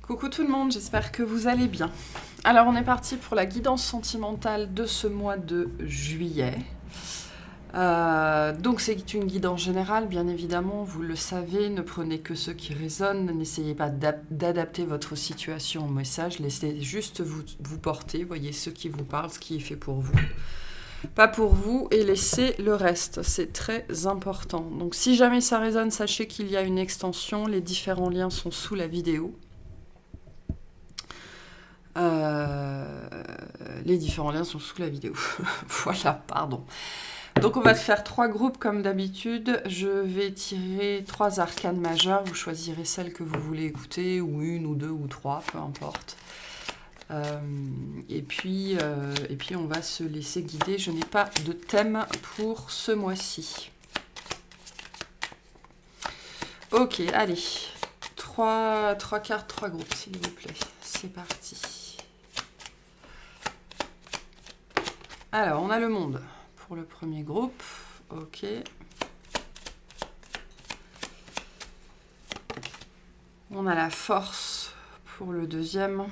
Coucou tout le monde, j'espère que vous allez bien. Alors on est parti pour la guidance sentimentale de ce mois de juillet. Donc c'est une guidance générale, bien évidemment, vous le savez, ne prenez que ce qui résonne, n'essayez pas d'adapter votre situation au message, laissez juste vous porter, voyez ce qui vous parle, ce qui est fait pour vous. Pas pour vous, et laissez le reste, c'est très important. Donc si jamais ça résonne, sachez qu'il y a une extension, les différents liens sont sous la vidéo. Les différents liens sont sous la vidéo. Voilà, pardon. Donc on va faire 3 groupes comme d'habitude. Je vais tirer 3 arcanes majeures. Vous choisirez celle que vous voulez écouter, ou une, ou deux, ou trois, peu importe. Et puis on va se laisser guider. Je n'ai pas de thème pour ce mois-ci. Ok, allez. 3 cartes, 3 groupes, s'il vous plaît. C'est parti. Alors, on a le monde pour le premier groupe. Ok. On a la force pour le deuxième.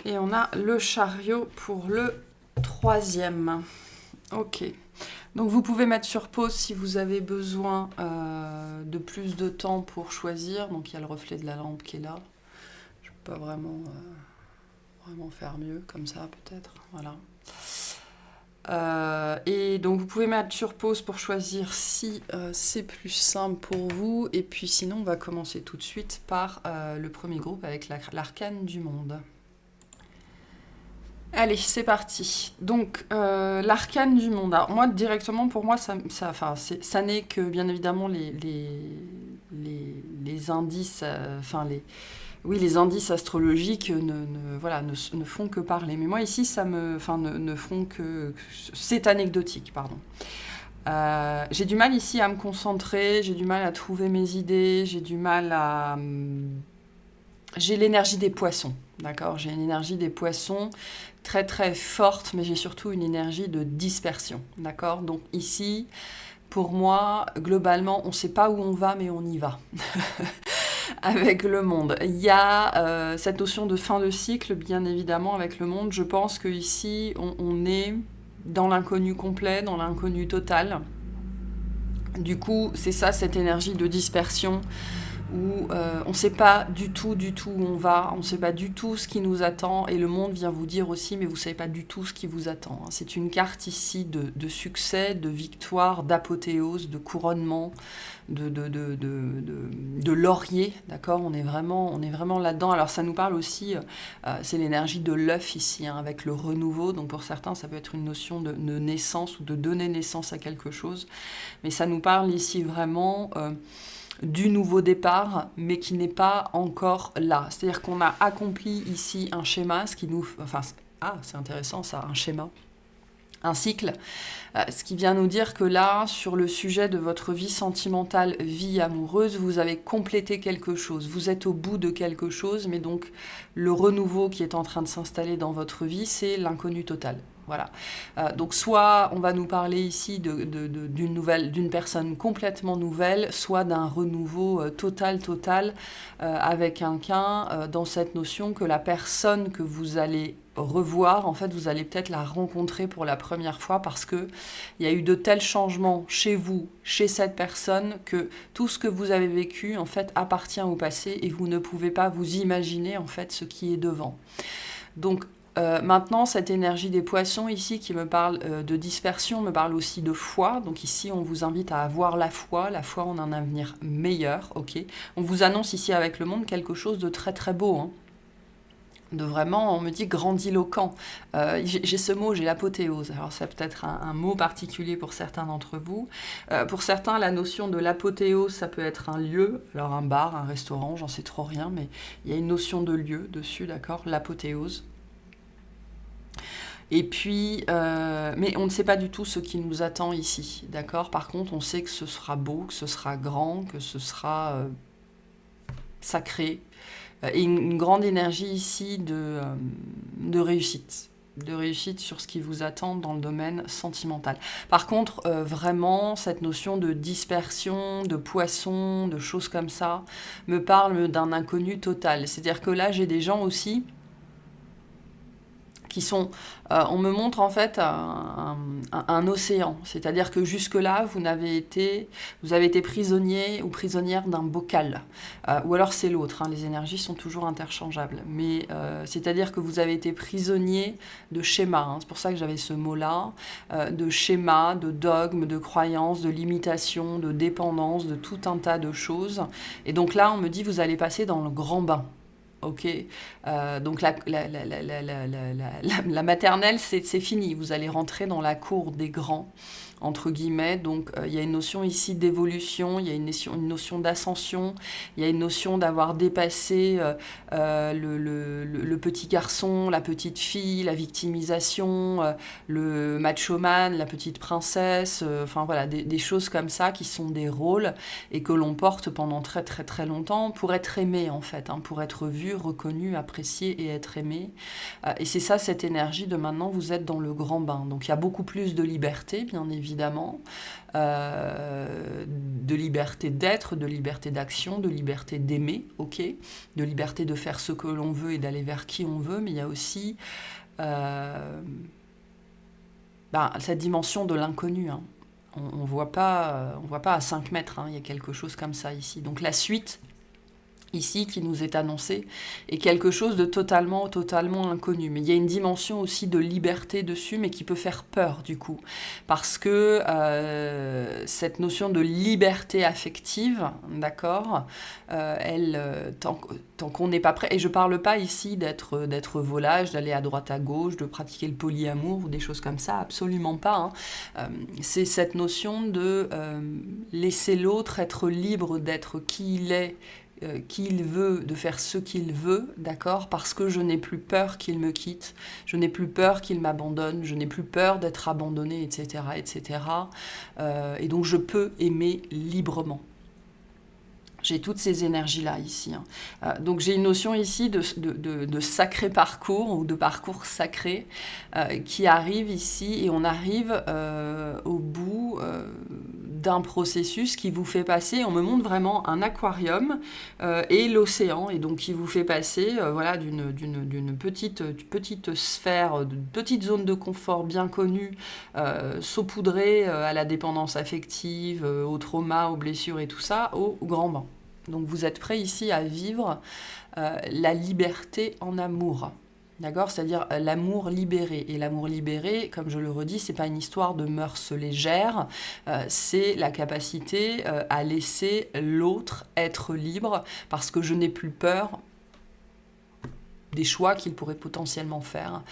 Et on a le chariot pour le troisième. Ok. Donc vous pouvez mettre sur pause si vous avez besoin de plus de temps pour choisir. Donc il y a le reflet de la lampe qui est là. Je ne peux pas vraiment faire mieux comme ça peut-être. Voilà. Et donc vous pouvez mettre sur pause pour choisir si c'est plus simple pour vous. Et puis sinon on va commencer tout de suite par le premier groupe avec l'arcane du monde. Allez, c'est parti. Donc, l'arcane du monde. Alors, moi, directement, pour moi, ça n'est que, bien évidemment, les indices, les indices astrologiques ne font que parler. Mais moi, ici, ne font que... C'est anecdotique, pardon. J'ai du mal ici à me concentrer, j'ai du mal à trouver mes idées, j'ai du mal à... J'ai l'énergie des poissons, d'accord ? J'ai une énergie des poissons très très forte, mais j'ai surtout une énergie de dispersion, d'accord ? Donc ici, pour moi, globalement, on ne sait pas où on va, mais on y va. Avec le monde. Il y a cette notion de fin de cycle, bien évidemment, avec le monde. Je pense qu'ici, on est dans l'inconnu complet, dans l'inconnu total. Du coup, c'est ça, cette énergie de dispersion, où on ne sait pas du tout où on va, on ne sait pas du tout ce qui nous attend, et le monde vient vous dire aussi, mais vous ne savez pas du tout ce qui vous attend. C'est une carte ici de succès, de victoire, d'apothéose, de couronnement, de laurier, d'accord ? On est vraiment là-dedans. Alors ça nous parle aussi, c'est l'énergie de l'œuf ici, hein, avec le renouveau, donc pour certains ça peut être une notion de naissance, ou de donner naissance à quelque chose, mais ça nous parle ici vraiment... du nouveau départ, mais qui n'est pas encore là. C'est-à-dire qu'on a accompli ici un schéma, ce qui nous... c'est intéressant ça, un schéma, un cycle, ce qui vient nous dire que là, sur le sujet de votre vie sentimentale, vie amoureuse, vous avez complété quelque chose, vous êtes au bout de quelque chose, mais donc le renouveau qui est en train de s'installer dans votre vie, c'est l'inconnu total. Voilà. Donc soit on va nous parler ici d'une personne complètement nouvelle, soit d'un renouveau total, avec quelqu'un dans cette notion que la personne que vous allez revoir, en fait, vous allez peut-être la rencontrer pour la première fois parce que il y a eu de tels changements chez vous, chez cette personne, que tout ce que vous avez vécu, en fait, appartient au passé et vous ne pouvez pas vous imaginer, en fait, ce qui est devant. Donc, maintenant, cette énergie des poissons ici qui me parle de dispersion, me parle aussi de foi. Donc ici, on vous invite à avoir la foi en un avenir meilleur, ok ? On vous annonce ici avec le monde quelque chose de très très beau, hein. De vraiment, on me dit grandiloquent. J'ai ce mot, j'ai l'apothéose. Alors c'est peut-être un mot particulier pour certains d'entre vous. Pour certains, la notion de l'apothéose, ça peut être un lieu, alors un bar, un restaurant, j'en sais trop rien, mais il y a une notion de lieu dessus, d'accord ? L'apothéose. Et puis, mais on ne sait pas du tout ce qui nous attend ici, d'accord ? Par contre, on sait que ce sera beau, que ce sera grand, que ce sera sacré, et une grande énergie ici de réussite. de réussite sur ce qui vous attend dans le domaine sentimental. Par contre, vraiment, cette notion de dispersion, de poisson, de choses comme ça, me parle d'un inconnu total. C'est-à-dire que là, j'ai des gens aussi qui sont... on me montre en fait un océan. C'est-à-dire que jusque-là, vous avez été prisonnier ou prisonnière d'un bocal. Ou alors c'est l'autre, hein, les énergies sont toujours interchangeables. Mais c'est-à-dire que vous avez été prisonnier de schémas. Hein, c'est pour ça que j'avais ce mot-là. De schémas, de dogmes, de croyances, de limitations, de dépendance, de tout un tas de choses. Et donc là, on me dit, vous allez passer dans le grand bain. Ok, donc la maternelle, c'est fini. Vous allez rentrer dans la cour des grands, entre guillemets. Donc, il y a une notion ici d'évolution, il y a une notion d'ascension, il y a une notion d'avoir dépassé le petit garçon, la petite fille, la victimisation, le macho-man, la petite princesse, enfin voilà, des choses comme ça qui sont des rôles et que l'on porte pendant très très très longtemps pour être aimé en fait, hein, pour être vu, reconnu, apprécié et être aimé. Et c'est ça cette énergie de maintenant, vous êtes dans le grand bain. Donc il y a beaucoup plus de liberté, bien évidemment, de liberté d'être, de liberté d'action, de liberté d'aimer, ok, de liberté de faire ce que l'on veut et d'aller vers qui on veut, mais il y a aussi cette dimension de l'inconnu, hein. On voit pas à 5 mètres, hein, il y a quelque chose comme ça ici. Donc la suite, ici, qui nous est annoncée, est quelque chose de totalement inconnu. Mais il y a une dimension aussi de liberté dessus, mais qui peut faire peur, du coup. Parce que cette notion de liberté affective, d'accord, tant qu'on n'est pas prêt, et je ne parle pas ici d'être volage, d'aller à droite à gauche, de pratiquer le polyamour ou des choses comme ça, absolument pas. Hein. C'est cette notion de laisser l'autre être libre d'être qui il est, qu'il veut, de faire ce qu'il veut, d'accord, parce que je n'ai plus peur qu'il me quitte, je n'ai plus peur qu'il m'abandonne, je n'ai plus peur d'être abandonnée, etc., etc. Et donc je peux aimer librement. J'ai toutes ces énergies-là ici. Hein. Donc j'ai une notion ici de sacré parcours ou de parcours sacré qui arrive ici et on arrive au bout d'un processus qui vous fait passer, on me montre vraiment un aquarium et l'océan et donc qui vous fait passer voilà, d'une petite sphère, d'une petite zone de confort bien connue, saupoudrée à la dépendance affective, au trauma, aux blessures et tout ça, au grand bain. Donc vous êtes prêts ici à vivre la liberté en amour. D'accord ? C'est-à-dire l'amour libéré. Et l'amour libéré, comme je le redis, c'est pas une histoire de mœurs légères, c'est la capacité à laisser l'autre être libre parce que je n'ai plus peur des choix qu'il pourrait potentiellement faire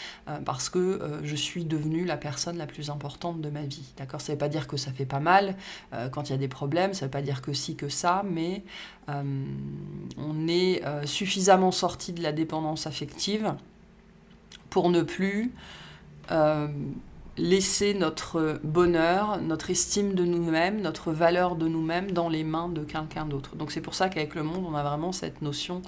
parce que je suis devenue la personne la plus importante de ma vie. D'accord ? Ça ne veut pas dire que ça fait pas mal quand il y a des problèmes, ça ne veut pas dire que si, que ça, mais on est suffisamment sorti de la dépendance affective pour ne plus laisser notre bonheur, notre estime de nous-mêmes, notre valeur de nous-mêmes dans les mains de quelqu'un d'autre. Donc c'est pour ça qu'avec le monde, on a vraiment cette notion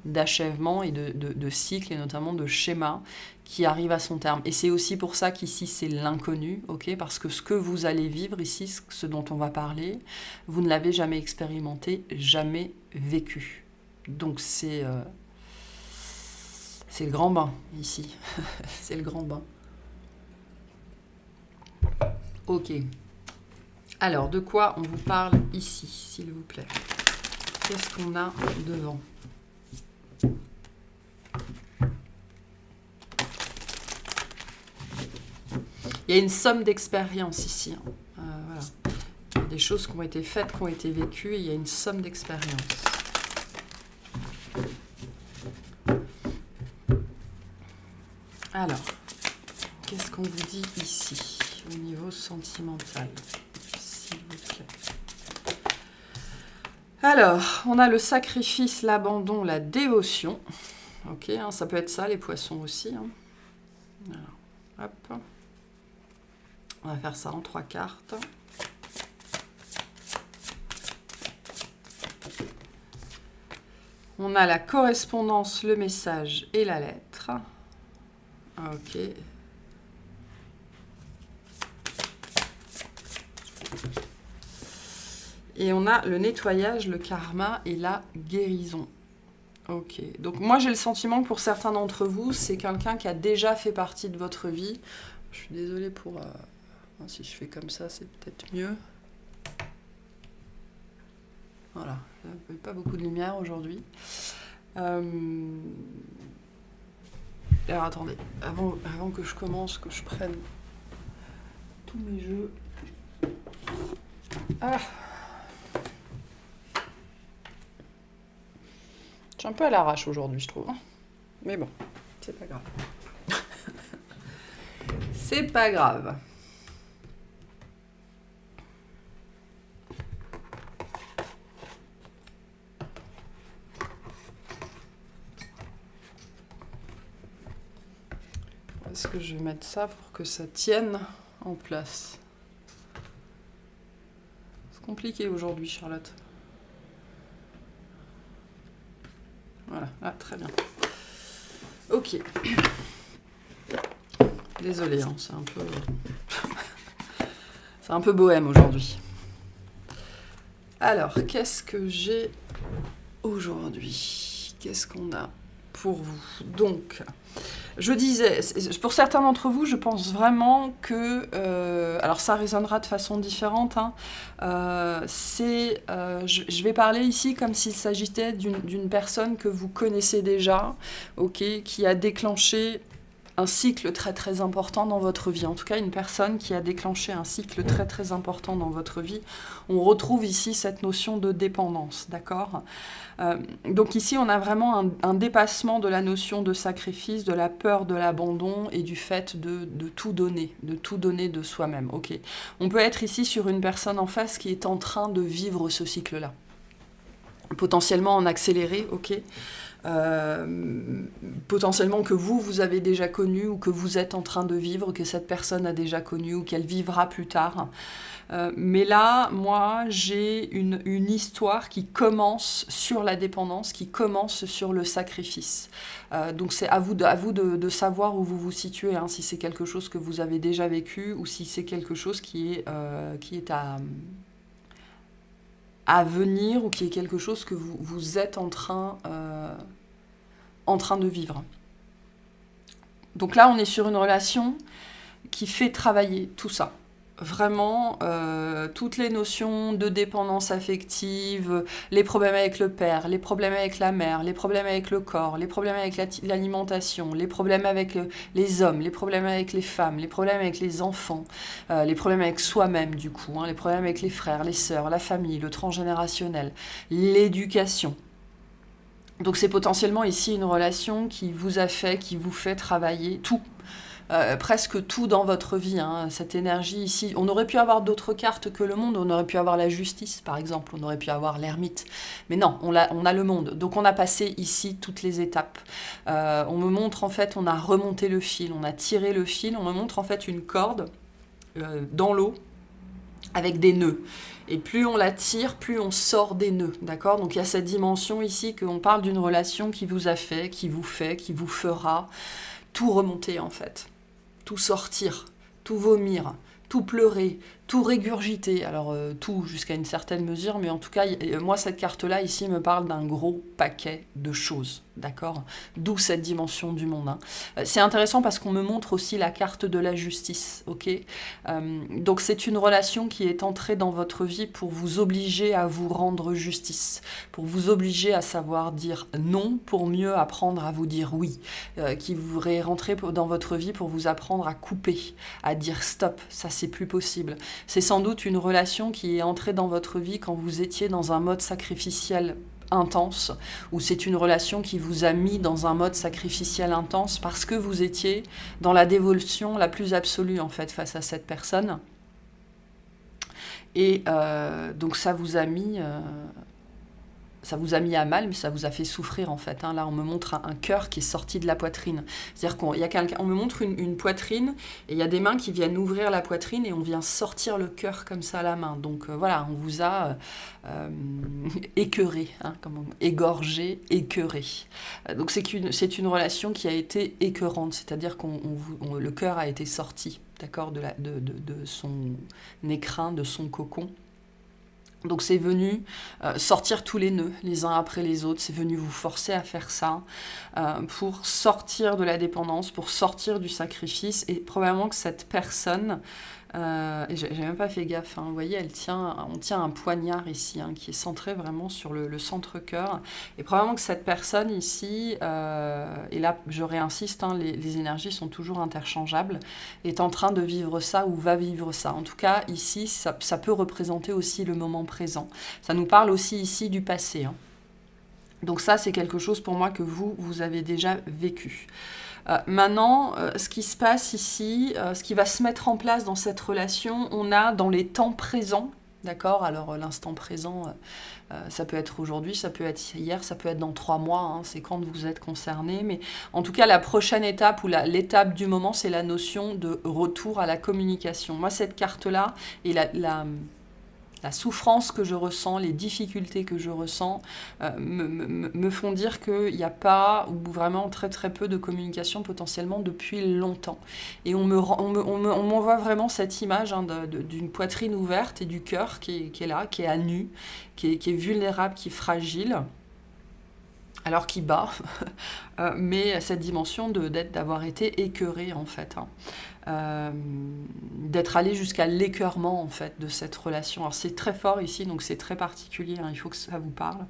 d'achèvement et de cycle, et notamment de schéma qui arrive à son terme. Et c'est aussi pour ça qu'ici, c'est l'inconnu, ok ? Parce que ce que vous allez vivre ici, ce dont on va parler, vous ne l'avez jamais expérimenté, jamais vécu. Donc c'est le grand bain, ici. C'est le grand bain. Ok. Alors, de quoi on vous parle ici, s'il vous plaît ? Qu'est-ce qu'on a devant ? Il y a une somme d'expérience ici. Hein. Voilà. Il y a des choses qui ont été faites, qui ont été vécues, et il y a une somme d'expérience. Alors, qu'est-ce qu'on vous dit ici, au niveau sentimental, s'il vous plaît ? Alors, on a le sacrifice, l'abandon, la dévotion. Ok, hein, ça peut être ça, les poissons aussi. Hein. Alors, hop. On va faire ça en 3 cartes. On a la correspondance, le message et la lettre. Ok. Et on a le nettoyage, le karma et la guérison. Ok, donc moi j'ai le sentiment que pour certains d'entre vous, c'est quelqu'un qui a déjà fait partie de votre vie. Je suis désolée pour... si je fais comme ça, c'est peut-être mieux. Voilà, il n'y a pas beaucoup de lumière aujourd'hui. Alors attendez, avant que je commence, que je prenne tous mes jeux. Ah, je suis un peu à l'arrache aujourd'hui, je trouve. Mais bon, c'est pas grave. C'est pas grave. Est-ce que je vais mettre ça pour que ça tienne en place? C'est compliqué aujourd'hui, Charlotte. Voilà, ah, très bien. Ok. Désolée, hein, c'est un peu bohème aujourd'hui. Alors, qu'est-ce que j'ai aujourd'hui? Qu'est-ce qu'on a pour vous? Donc, je disais, pour certains d'entre vous, je pense vraiment que... alors, ça résonnera de façon différente. Hein, je vais parler ici comme s'il s'agissait d'une personne que vous connaissez déjà, okay, qui a déclenché un cycle très très important dans votre vie. En tout cas, une personne qui a déclenché un cycle très très important dans votre vie. On retrouve ici cette notion de dépendance, d'accord ? Donc ici, on a vraiment un dépassement de la notion de sacrifice, de la peur de l'abandon et du fait de tout donner de soi-même. Okay. On peut être ici sur une personne en face qui est en train de vivre ce cycle-là. Potentiellement en accéléré, ok. Potentiellement que vous avez déjà connu ou que vous êtes en train de vivre, que cette personne a déjà connu ou qu'elle vivra plus tard. Mais là, moi, j'ai une histoire qui commence sur la dépendance, qui commence sur le sacrifice. Donc c'est à vous de savoir où vous vous situez, hein, si c'est quelque chose que vous avez déjà vécu ou si c'est quelque chose qui est à venir ou qui est quelque chose que vous êtes en train de vivre. Donc là, on est sur une relation qui fait travailler tout ça. Vraiment, toutes les notions de dépendance affective, les problèmes avec le père, les problèmes avec la mère, les problèmes avec le corps, les problèmes avec l'alimentation, les problèmes avec les hommes, les problèmes avec les femmes, les problèmes avec les enfants, les problèmes avec soi-même du coup, hein, les problèmes avec les frères, les sœurs, la famille, le transgénérationnel, l'éducation. Donc c'est potentiellement ici une relation qui vous fait travailler tout. Presque tout dans votre vie, hein, cette énergie ici. On aurait pu avoir d'autres cartes que le monde, on aurait pu avoir la justice par exemple, on aurait pu avoir l'ermite, mais non, on a le monde. Donc on a passé ici toutes les étapes. On me montre en fait, on a remonté le fil, on a tiré le fil, on me montre en fait une corde dans l'eau avec des nœuds. Et plus on la tire, plus on sort des nœuds, d'accord ? Donc il y a cette dimension ici qu'on parle d'une relation qui vous a fait, qui vous fera tout remonter en fait. Tout sortir, tout vomir, tout pleurer, tout régurgiter. Alors tout jusqu'à une certaine mesure, mais en tout cas, moi cette carte-là ici me parle d'un gros paquet de choses, d'accord ? D'où cette dimension du monde. Hein. C'est intéressant parce qu'on me montre aussi la carte de la justice, ok ? Donc c'est une relation qui est entrée dans votre vie pour vous obliger à vous rendre justice, pour vous obliger à savoir dire non, pour mieux apprendre à vous dire oui, qui vous rentré dans votre vie pour vous apprendre à couper, à dire stop, ça c'est plus possible. C'est sans doute une relation qui est entrée dans votre vie quand vous étiez dans un mode sacrificiel intense, ou c'est une relation qui vous a mis dans un mode sacrificiel intense parce que vous étiez dans la dévotion la plus absolue en fait face à cette personne. Et donc ça vous a mis à mal, mais ça vous a fait souffrir en fait. Hein. Là, on me montre un cœur qui est sorti de la poitrine. C'est-à-dire qu'on me montre une poitrine et il y a des mains qui viennent ouvrir la poitrine et on vient sortir le cœur comme ça à la main. Donc voilà, on vous a écœuré, hein, égorgé, écœuré. Donc c'est une relation qui a été écœurante, c'est-à-dire que le cœur a été sorti, d'accord, de son écrin, de son cocon. Donc c'est venu sortir tous les nœuds les uns après les autres, c'est venu vous forcer à faire ça pour sortir de la dépendance, pour sortir du sacrifice, et probablement que cette personne, et j'ai même pas fait gaffe, hein, vous voyez, on tient un poignard ici qui est centré vraiment sur le centre-cœur, et probablement que cette personne ici, et là je réinsiste, les énergies sont toujours interchangeables, est en train de vivre ça ou va vivre ça. En tout cas, ici, ça peut représenter aussi le moment présent. Ça nous parle aussi ici du passé. Donc ça, c'est quelque chose pour moi que vous avez déjà vécu. Maintenant, ce qui se passe ici, ce qui va se mettre en place dans cette relation, on a dans les temps présents, d'accord? Alors l'instant présent, ça peut être aujourd'hui, ça peut être hier, ça peut être dans 3 mois, c'est quand vous êtes concerné, mais en tout cas la prochaine étape ou l'étape du moment, c'est la notion de retour à la communication. Moi, cette carte-là et la souffrance que je ressens, les difficultés que je ressens me font dire qu'il n'y a pas, ou vraiment très très peu de communication potentiellement depuis longtemps. Et on m'envoie vraiment cette image d'une poitrine ouverte et du cœur qui est là, qui est à nu, qui est vulnérable, qui est fragile, alors qui bat, mais cette dimension d'avoir été écœuré en fait. D'être allé jusqu'à l'écœurement en fait de cette relation. Alors c'est très fort ici, donc c'est très particulier, il faut que ça vous parle.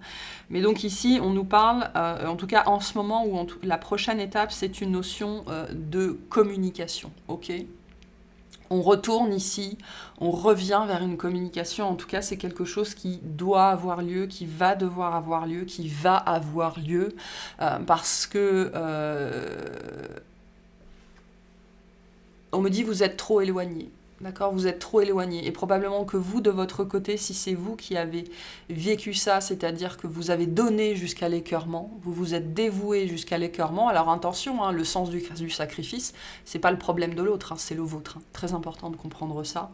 Mais donc ici, on nous parle, en tout cas en ce moment, ou la prochaine étape, c'est une notion de communication, ok ? On retourne ici, on revient vers une communication, en tout cas c'est quelque chose qui doit avoir lieu, qui va devoir avoir lieu, qui va avoir lieu, parce que... on me dit vous êtes trop éloigné, d'accord, vous êtes trop éloigné, et probablement que vous de votre côté, si c'est vous qui avez vécu ça, c'est-à-dire que vous avez donné jusqu'à l'écœurement, vous vous êtes dévoué jusqu'à l'écœurement, alors attention, le sens du sacrifice, c'est pas le problème de l'autre, c'est le vôtre, très important de comprendre ça,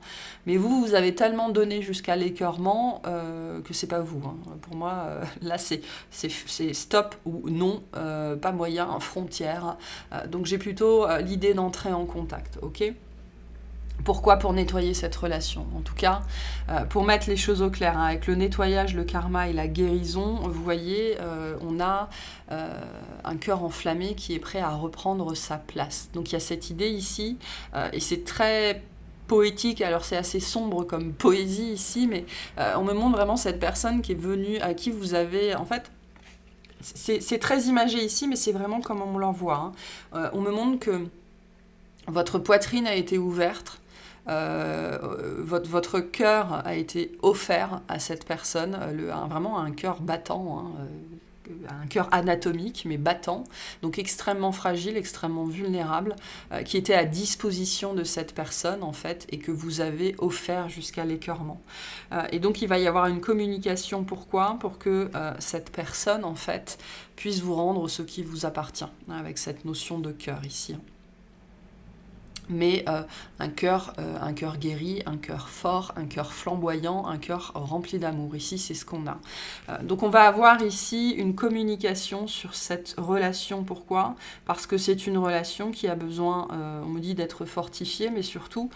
mais vous avez tellement donné jusqu'à l'écœurement que c'est pas vous, pour moi, là c'est stop ou non, pas moyen, frontière, donc j'ai plutôt l'idée d'entrer en contact, ok ? Pourquoi ? Pour nettoyer cette relation. En tout cas, pour mettre les choses au clair, avec le nettoyage, le karma et la guérison, vous voyez, on a un cœur enflammé qui est prêt à reprendre sa place. Donc il y a cette idée ici, et c'est très poétique, alors c'est assez sombre comme poésie ici, mais on me montre vraiment cette personne qui est venue, à qui vous avez, en fait, c'est très imagé ici, mais c'est vraiment comme on l'envoie. On me montre que votre poitrine a été ouverte, votre cœur a été offert à cette personne, vraiment un cœur battant, un cœur anatomique mais battant, donc extrêmement fragile, extrêmement vulnérable, qui était à disposition de cette personne en fait, et que vous avez offert jusqu'à l'écœurement. Et donc il va y avoir une communication, pourquoi ? Pour que cette personne en fait puisse vous rendre ce qui vous appartient, avec cette notion de cœur ici. Mais un cœur guéri, un cœur fort, un cœur flamboyant, un cœur rempli d'amour. Ici, c'est ce qu'on a. Donc on va avoir ici une communication sur cette relation. Pourquoi ? Parce que c'est une relation qui a besoin, on me dit, d'être fortifiée, mais surtout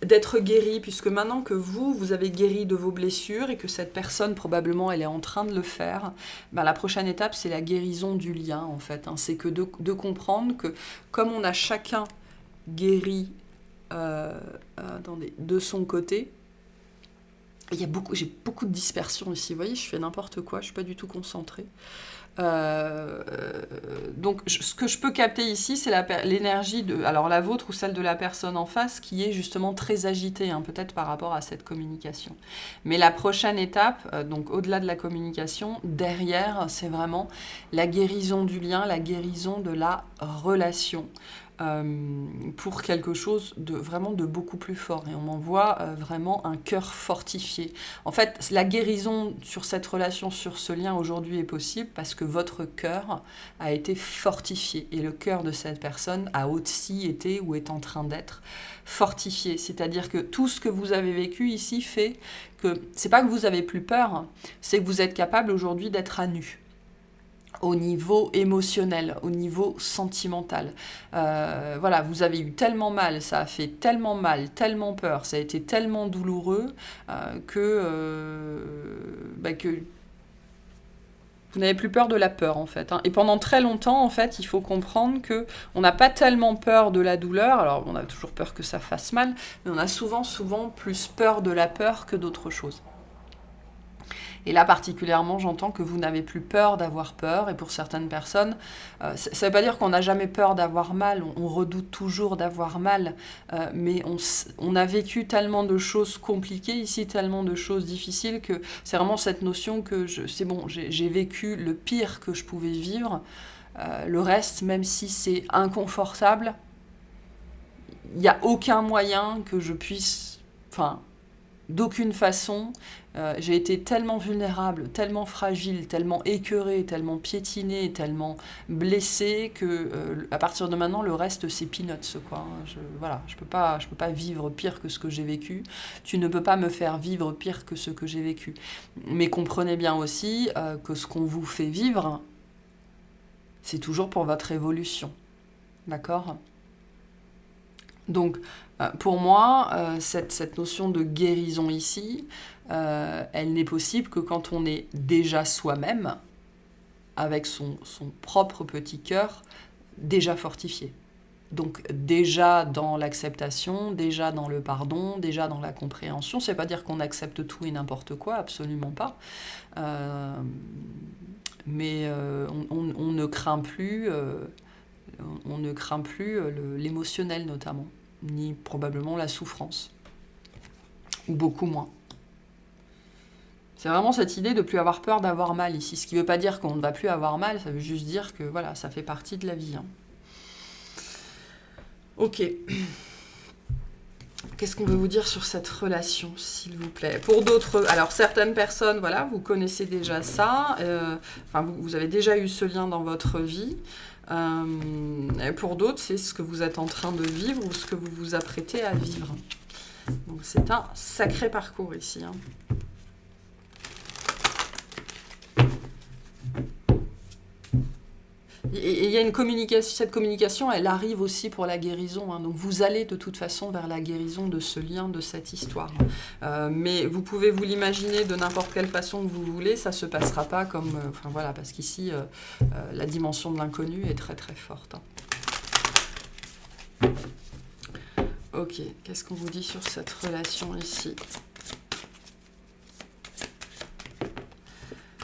d'être guérie, puisque maintenant que vous avez guéri de vos blessures et que cette personne, probablement, elle est en train de le faire, la prochaine étape, c'est la guérison du lien, en fait. C'est que de comprendre que, comme on a chacun guéri de son côté, j'ai beaucoup de dispersion ici. Vous voyez, je fais n'importe quoi, je ne suis pas du tout concentrée. Donc ce que je peux capter ici, c'est l'énergie alors la vôtre ou celle de la personne en face qui est justement très agitée, peut-être par rapport à cette communication. Mais la prochaine étape, donc au-delà de la communication, derrière, c'est vraiment la guérison du lien, la guérison de la relation. Pour quelque chose vraiment de beaucoup plus fort. Et on m'envoie vraiment un cœur fortifié. En fait, la guérison sur cette relation, sur ce lien aujourd'hui est possible parce que votre cœur a été fortifié. Et le cœur de cette personne a aussi été ou est en train d'être fortifié. C'est-à-dire que tout ce que vous avez vécu ici fait que c'est pas que vous avez plus peur, c'est que vous êtes capable aujourd'hui d'être à nu. au niveau émotionnel, au niveau sentimental. Voilà, vous avez eu tellement mal, ça a fait tellement mal, tellement peur, ça a été tellement douloureux que vous n'avez plus peur de la peur, en fait. Hein. Et pendant très longtemps, en fait, il faut comprendre que on n'a pas tellement peur de la douleur. Alors, on a toujours peur que ça fasse mal, mais on a souvent plus peur de la peur que d'autres choses. Et là, particulièrement, j'entends que vous n'avez plus peur d'avoir peur. Et pour certaines personnes, ça ne veut pas dire qu'on n'a jamais peur d'avoir mal. On redoute toujours d'avoir mal. Mais on a vécu tellement de choses compliquées ici, tellement de choses difficiles, que c'est vraiment cette notion que c'est bon, j'ai vécu le pire que je pouvais vivre. Le reste, même si c'est inconfortable, il n'y a aucun moyen que je puisse... Enfin, d'aucune façon, j'ai été tellement vulnérable, tellement fragile, tellement écœurée, tellement piétinée, tellement blessée que à partir de maintenant, le reste c'est peanuts, quoi. Je peux pas vivre pire que ce que j'ai vécu. Tu ne peux pas me faire vivre pire que ce que j'ai vécu. Mais comprenez bien aussi que ce qu'on vous fait vivre, c'est toujours pour votre évolution, d'accord ? Donc, pour moi, cette notion de guérison ici, elle n'est possible que quand on est déjà soi-même, avec son propre petit cœur, déjà fortifié. Donc déjà dans l'acceptation, déjà dans le pardon, déjà dans la compréhension. C'est pas dire qu'on accepte tout et n'importe quoi, absolument pas. Mais on ne craint plus... on ne craint plus l'émotionnel notamment, ni probablement la souffrance, ou beaucoup moins. C'est vraiment cette idée de ne plus avoir peur d'avoir mal ici, ce qui ne veut pas dire qu'on ne va plus avoir mal, ça veut juste dire que voilà, ça fait partie de la vie. Hein. Ok. Qu'est-ce qu'on veut vous dire sur cette relation, s'il vous plaît ? Pour d'autres, alors certaines personnes, voilà, vous connaissez déjà ça, vous avez déjà eu ce lien dans votre vie. Et pour d'autres, c'est ce que vous êtes en train de vivre ou ce que vous vous apprêtez à vivre. Donc c'est un sacré parcours ici. Hein. Et il y a une communication, cette communication, elle arrive aussi pour la guérison. Hein. Donc vous allez de toute façon vers la guérison de ce lien, de cette histoire. Mais vous pouvez vous l'imaginer de n'importe quelle façon que vous voulez, ça ne se passera pas comme... parce qu'ici, la dimension de l'inconnu est très très forte. Hein. Ok, qu'est-ce qu'on vous dit sur cette relation ici ?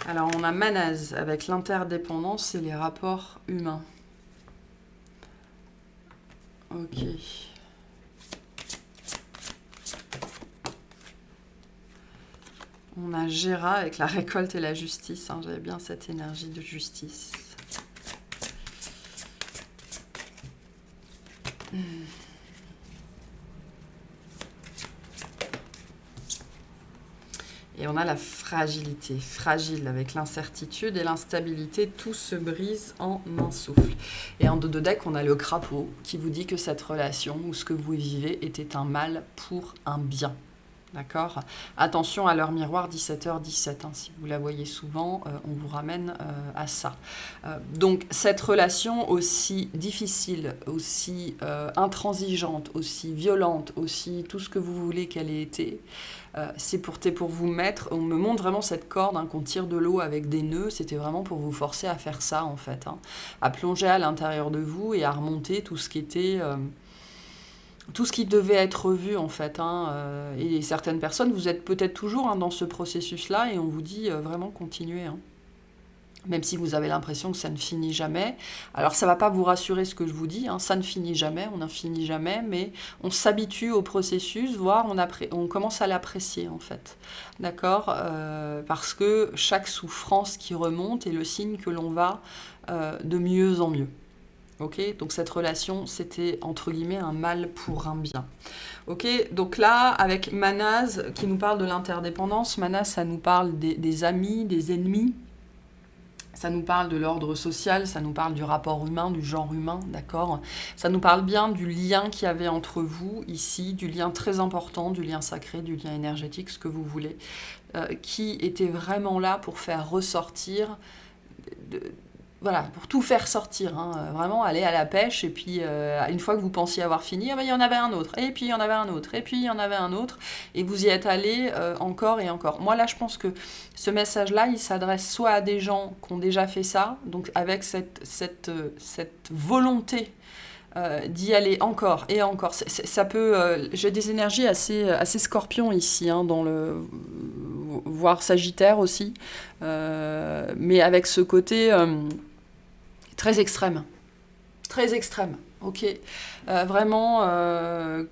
Alors, on a Manaz avec l'interdépendance et les rapports humains. Ok. On a Gera avec la récolte et la justice. Hein, j'avais bien cette énergie de justice. Et on a la fragilité, fragile avec l'incertitude et l'instabilité, tout se brise en un souffle. Et en dos de deck, on a le crapaud qui vous dit que cette relation ou ce que vous vivez était un mal pour un bien. D'accord ? Attention à l'heure miroir, 17h17. Hein, si vous la voyez souvent, on vous ramène à ça. Donc, cette relation aussi difficile, aussi intransigeante, aussi violente, aussi tout ce que vous voulez qu'elle ait été, c'est pour vous mettre... On me montre vraiment cette corde hein, qu'on tire de l'eau avec des nœuds. C'était vraiment pour vous forcer à faire ça, en fait. Hein, à plonger à l'intérieur de vous et à remonter tout ce qui était... tout ce qui devait être vu en fait. Hein, et certaines personnes, vous êtes peut-être toujours hein, dans ce processus-là et on vous dit vraiment continuez. Hein. Même si vous avez l'impression que ça ne finit jamais. Alors ça ne va pas vous rassurer ce que je vous dis, hein, ça ne finit jamais, on n'en finit jamais, mais on s'habitue au processus, voire on commence à l'apprécier en fait. D'accord parce que chaque souffrance qui remonte est le signe que l'on va de mieux en mieux. Okay, donc cette relation, c'était entre guillemets un mal pour un bien. Okay, donc là, avec Manaz qui nous parle de l'interdépendance, Manaz, ça nous parle des amis, des ennemis, ça nous parle de l'ordre social, ça nous parle du rapport humain, du genre humain, d'accord ? Ça nous parle bien du lien qu'il y avait entre vous ici, du lien très important, du lien sacré, du lien énergétique, ce que vous voulez, qui était vraiment là pour faire ressortir... de voilà, pour tout faire sortir, hein, vraiment aller à la pêche, et puis une fois que vous pensiez avoir fini, il y en avait un autre, et puis il y en avait un autre, et puis il y en avait un autre, et vous y êtes allé encore et encore. Moi là, je pense que ce message-là, il s'adresse soit à des gens qui ont déjà fait ça, donc avec cette volonté d'y aller encore et encore. Ça peut. J'ai des énergies assez scorpions ici, hein, voire sagittaire aussi, mais avec ce côté très extrême. Très extrême. Ok, vraiment,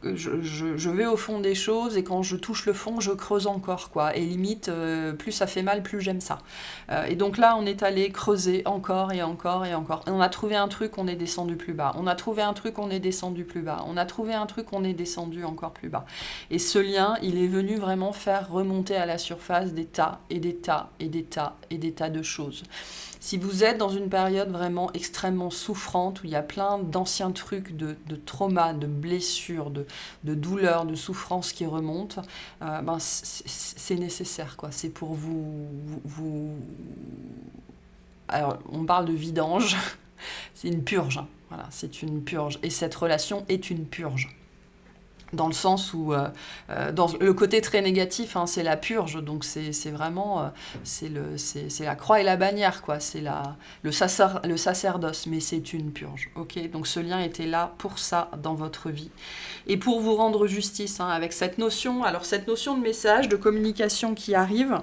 je vais au fond des choses, et quand je touche le fond, je creuse encore, quoi. Et limite, plus ça fait mal, plus j'aime ça. Et donc là, on est allé creuser encore et encore et encore. Et on a trouvé un truc, on est descendu plus bas. On a trouvé un truc, on est descendu plus bas. On a trouvé un truc, on est descendu encore plus bas. Et ce lien, il est venu vraiment faire remonter à la surface des tas et des tas et des tas et des tas de choses. Si vous êtes dans une période vraiment extrêmement souffrante, où il y a plein d'anciens trucs de trauma, de blessures, de douleurs, de souffrances qui remontent, c'est nécessaire, quoi. C'est pour vous... Alors, on parle de vidange, c'est une purge, hein. Voilà, c'est une purge. Et cette relation est une purge. Dans le sens où, dans le côté très négatif, hein, c'est la purge, donc c'est vraiment, c'est la croix et la bannière, quoi, c'est le sacerdoce, mais c'est une purge, ok. Donc ce lien était là pour ça dans votre vie, et pour vous rendre justice, hein, avec cette notion de message, de communication qui arrive.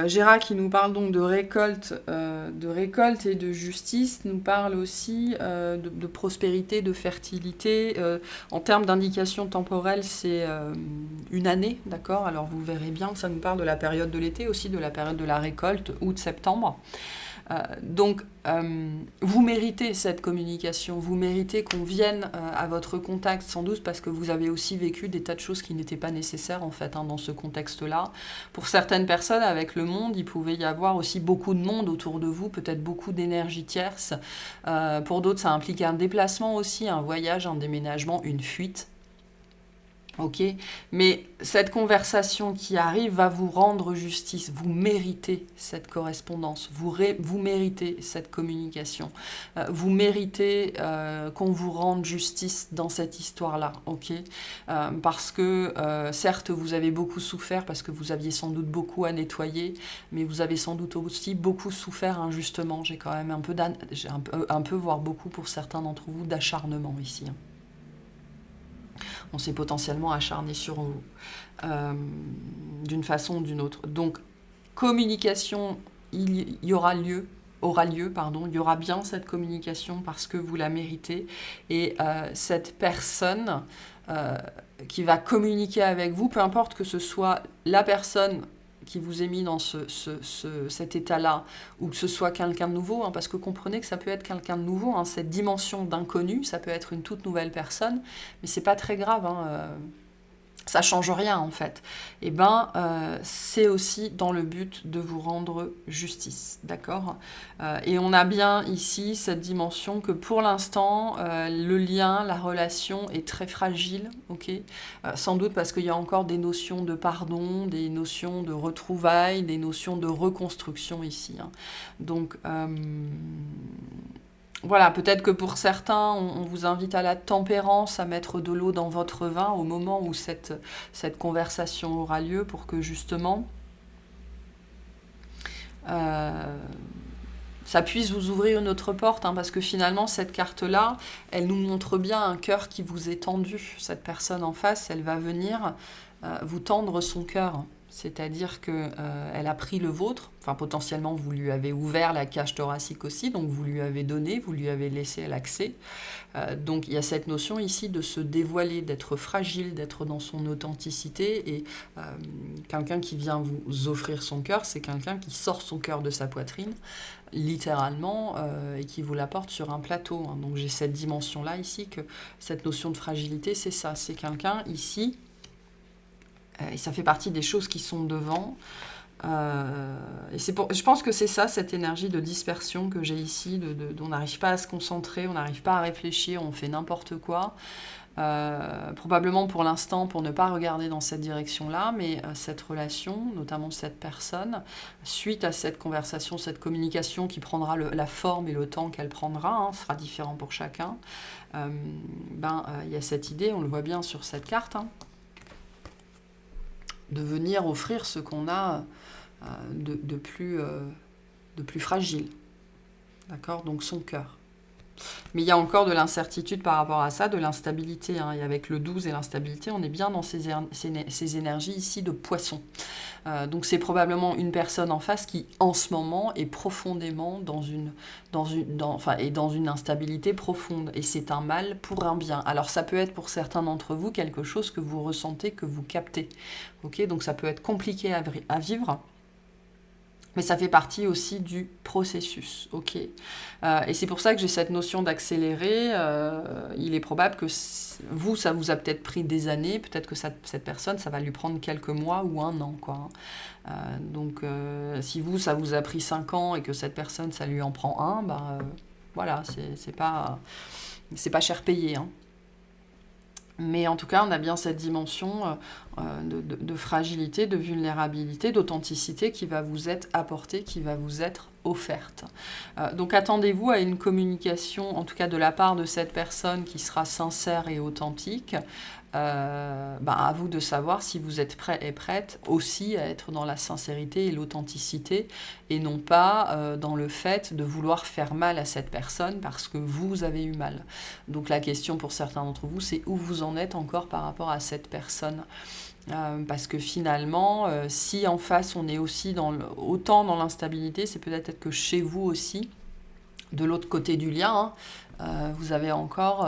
Gérard, qui nous parle donc de récolte et de justice, nous parle aussi de prospérité, de fertilité. En termes d'indication temporelle, c'est une année, d'accord? Alors vous verrez bien que ça nous parle de la période de l'été, aussi de la période de la récolte, août-septembre. Donc, vous méritez cette communication, vous méritez qu'on vienne à votre contact, sans doute parce que vous avez aussi vécu des tas de choses qui n'étaient pas nécessaires, en fait, hein, dans ce contexte-là. Pour certaines personnes, avec le monde, il pouvait y avoir aussi beaucoup de monde autour de vous, peut-être beaucoup d'énergie tierce. Pour d'autres, ça implique un déplacement aussi, un voyage, un déménagement, une fuite. Ok, mais cette conversation qui arrive va vous rendre justice. Vous méritez cette correspondance, vous méritez cette communication, vous méritez qu'on vous rende justice dans cette histoire-là, ok. Parce que certes, vous avez beaucoup souffert, parce que vous aviez sans doute beaucoup à nettoyer, mais vous avez sans doute aussi beaucoup souffert injustement. J'ai quand même un peu, voire beaucoup pour certains d'entre vous, d'acharnement ici. On s'est potentiellement acharné sur vous, d'une façon ou d'une autre. Donc, communication, il y aura lieu, il y aura bien cette communication parce que vous la méritez. Et cette personne qui va communiquer avec vous, peu importe que ce soit la personne qui vous ait mis dans cet état-là, ou que ce soit quelqu'un de nouveau, hein, parce que comprenez que ça peut être quelqu'un de nouveau, hein, cette dimension d'inconnu, ça peut être une toute nouvelle personne, mais c'est pas très grave, hein, ça change rien en fait. Et c'est aussi dans le but de vous rendre justice, d'accord. Et on a bien ici cette dimension que pour l'instant, le lien, la relation est très fragile, ok. Sans doute parce qu'il y a encore des notions de pardon, des notions de retrouvailles, des notions de reconstruction ici, hein. Donc voilà, peut-être que pour certains, on vous invite à la tempérance, à mettre de l'eau dans votre vin au moment où cette conversation aura lieu, pour que justement ça puisse vous ouvrir une autre porte, hein, parce que finalement, cette carte-là, elle nous montre bien un cœur qui vous est tendu. Cette personne en face, elle va venir vous tendre son cœur. C'est-à-dire qu'elle a pris le vôtre, enfin potentiellement vous lui avez ouvert la cage thoracique aussi, donc vous lui avez donné, vous lui avez laissé l'accès. Donc il y a cette notion ici de se dévoiler, d'être fragile, d'être dans son authenticité. Et quelqu'un qui vient vous offrir son cœur, c'est quelqu'un qui sort son cœur de sa poitrine, littéralement, et qui vous l'apporte sur un plateau, hein. Donc j'ai cette dimension-là ici, que cette notion de fragilité, c'est ça, c'est quelqu'un ici. Et ça fait partie des choses qui sont devant. Et je pense que c'est ça, cette énergie de dispersion que j'ai ici, on n'arrive pas à se concentrer, on n'arrive pas à réfléchir, on fait n'importe quoi. probablement pour l'instant pour ne pas regarder dans cette direction-là, mais cette relation, notamment cette personne, suite à cette conversation, cette communication qui prendra la forme et le temps qu'elle prendra, hein, sera différent pour chacun, y a cette idée, on le voit bien sur cette carte, hein, de venir offrir ce qu'on a de plus fragile, d'accord, donc son cœur. Mais il y a encore de l'incertitude par rapport à ça, de l'instabilité, hein, et avec le 12 et l'instabilité, on est bien dans ces énergies ici de poisson. Donc c'est probablement une personne en face qui, en ce moment, est profondément dans une instabilité profonde. Et c'est un mal pour un bien. Alors ça peut être pour certains d'entre vous quelque chose que vous ressentez, que vous captez. Okay, donc ça peut être compliqué à vivre. Mais ça fait partie aussi du processus, ok. Et c'est pour ça que j'ai cette notion d'accélérer. Il est probable que vous, ça vous a peut-être pris des années, peut-être que cette personne, ça va lui prendre quelques mois ou un an, quoi. Donc, si vous, ça vous a pris 5 ans et que cette personne, ça lui en prend un, voilà, c'est pas cher payé, hein. Mais en tout cas, on a bien cette dimension de fragilité, de vulnérabilité, d'authenticité qui va vous être apportée, qui va vous être offerte. Donc attendez-vous à une communication, en tout cas de la part de cette personne qui sera sincère et authentique. À vous de savoir si vous êtes prêt et prête aussi à être dans la sincérité et l'authenticité et non pas dans le fait de vouloir faire mal à cette personne parce que vous avez eu mal. Donc la question pour certains d'entre vous, c'est où vous en êtes encore par rapport à cette personne. Parce que finalement, si en face on est aussi autant dans l'instabilité, c'est peut-être que chez vous aussi, de l'autre côté du lien, hein, vous avez encore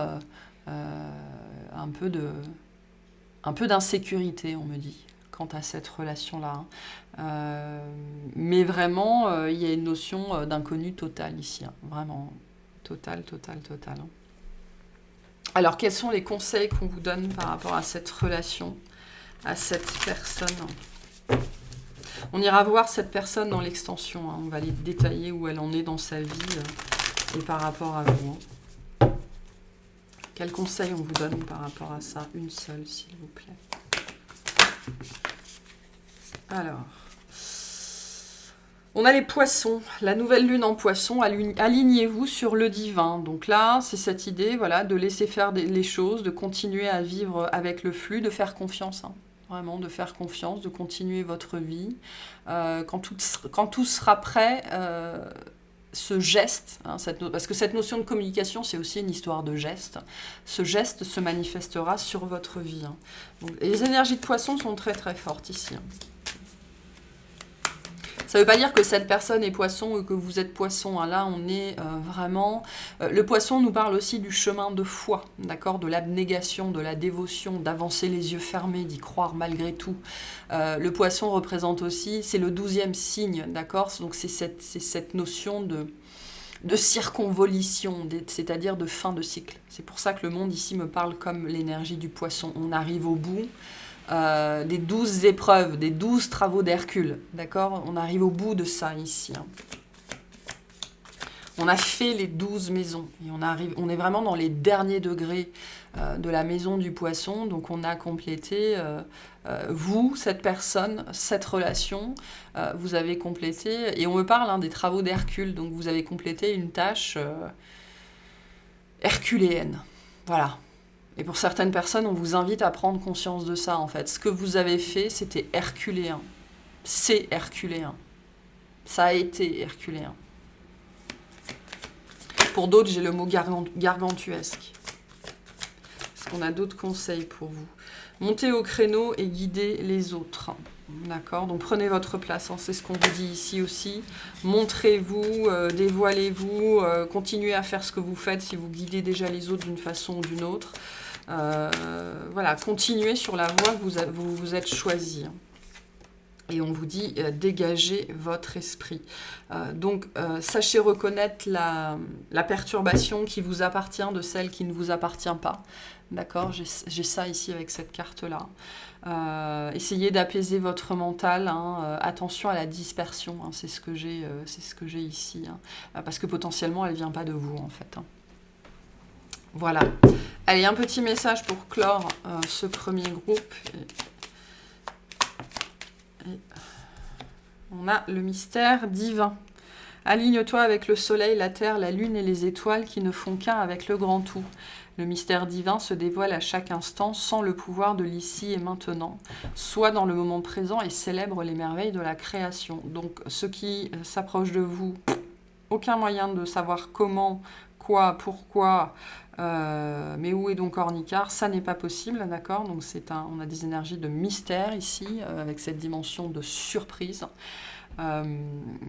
un peu d'insécurité, on me dit, quant à cette relation-là. Mais vraiment, il y a une notion d'inconnu total ici, hein, vraiment total. Hein. Alors, quels sont les conseils qu'on vous donne par rapport à cette relation, à cette personne ? On ira voir cette personne dans l'extension, hein. On va aller détailler où elle en est dans sa vie et par rapport à vous. Hein. Quels conseils on vous donne par rapport à ça? Une seule, s'il vous plaît. Alors, on a les poissons, la nouvelle lune en poisson, alignez-vous sur le divin. Donc là, c'est cette idée, voilà, de laisser faire les choses, de continuer à vivre avec le flux, de faire confiance, hein. Vraiment, de faire confiance, de continuer votre vie. Quand tout sera prêt, ce geste, hein, parce que cette notion de communication, c'est aussi une histoire de geste, ce geste se manifestera sur votre vie. Hein. Donc, les énergies de poisson sont très très fortes ici. Hein. Ça ne veut pas dire que cette personne est poisson ou que vous êtes poisson. Hein. Là, on est vraiment... le poisson nous parle aussi du chemin de foi, d'accord, de l'abnégation, de la dévotion, d'avancer les yeux fermés, d'y croire malgré tout. Le poisson représente aussi... C'est le 12e signe, d'accord. Donc, c'est cette notion de circonvolution, c'est-à-dire de fin de cycle. C'est pour ça que le monde ici me parle comme l'énergie du poisson. On arrive au bout... des 12 épreuves, des 12 travaux d'Hercule, d'accord? On arrive au bout de ça ici. Hein. On a fait les 12 maisons, et on est vraiment dans les derniers degrés de la maison du poisson, donc on a complété, vous, cette personne, cette relation, vous avez complété, et on me parle des travaux d'Hercule, donc vous avez complété une tâche herculéenne, voilà. Et pour certaines personnes, on vous invite à prendre conscience de ça, en fait. Ce que vous avez fait, c'était herculéen. C'est herculéen. Ça a été herculéen. Pour d'autres, j'ai le mot gargantuesque. Est-ce qu'on a d'autres conseils pour vous? Montez au créneau et guidez les autres. D'accord? Donc prenez votre place, hein. C'est ce qu'on vous dit ici aussi. Montrez-vous, dévoilez-vous, continuez à faire ce que vous faites si vous guidez déjà les autres d'une façon ou d'une autre. Voilà, continuez sur la voie que vous êtes choisi. Et on vous dit, dégagez votre esprit. Donc, sachez reconnaître la perturbation qui vous appartient de celle qui ne vous appartient pas. D'accord, j'ai ça ici avec cette carte-là. Essayez d'apaiser votre mental. Hein, attention à la dispersion. Hein, c'est ce que j'ai ici. Hein, parce que potentiellement, elle ne vient pas de vous, en fait. Hein. Voilà. Allez, un petit message pour clore ce premier groupe. On a le mystère divin. Aligne-toi avec le soleil, la terre, la lune et les étoiles qui ne font qu'un avec le grand tout. Le mystère divin se dévoile à chaque instant sans le pouvoir de l'ici et maintenant. Sois dans le moment présent et célèbre les merveilles de la création. Donc, ceux qui s'approchent de vous, aucun moyen de savoir comment, quoi, pourquoi, mais où est donc Ornicar, ça n'est pas possible, d'accord? Donc on a des énergies de mystère ici, avec cette dimension de surprise.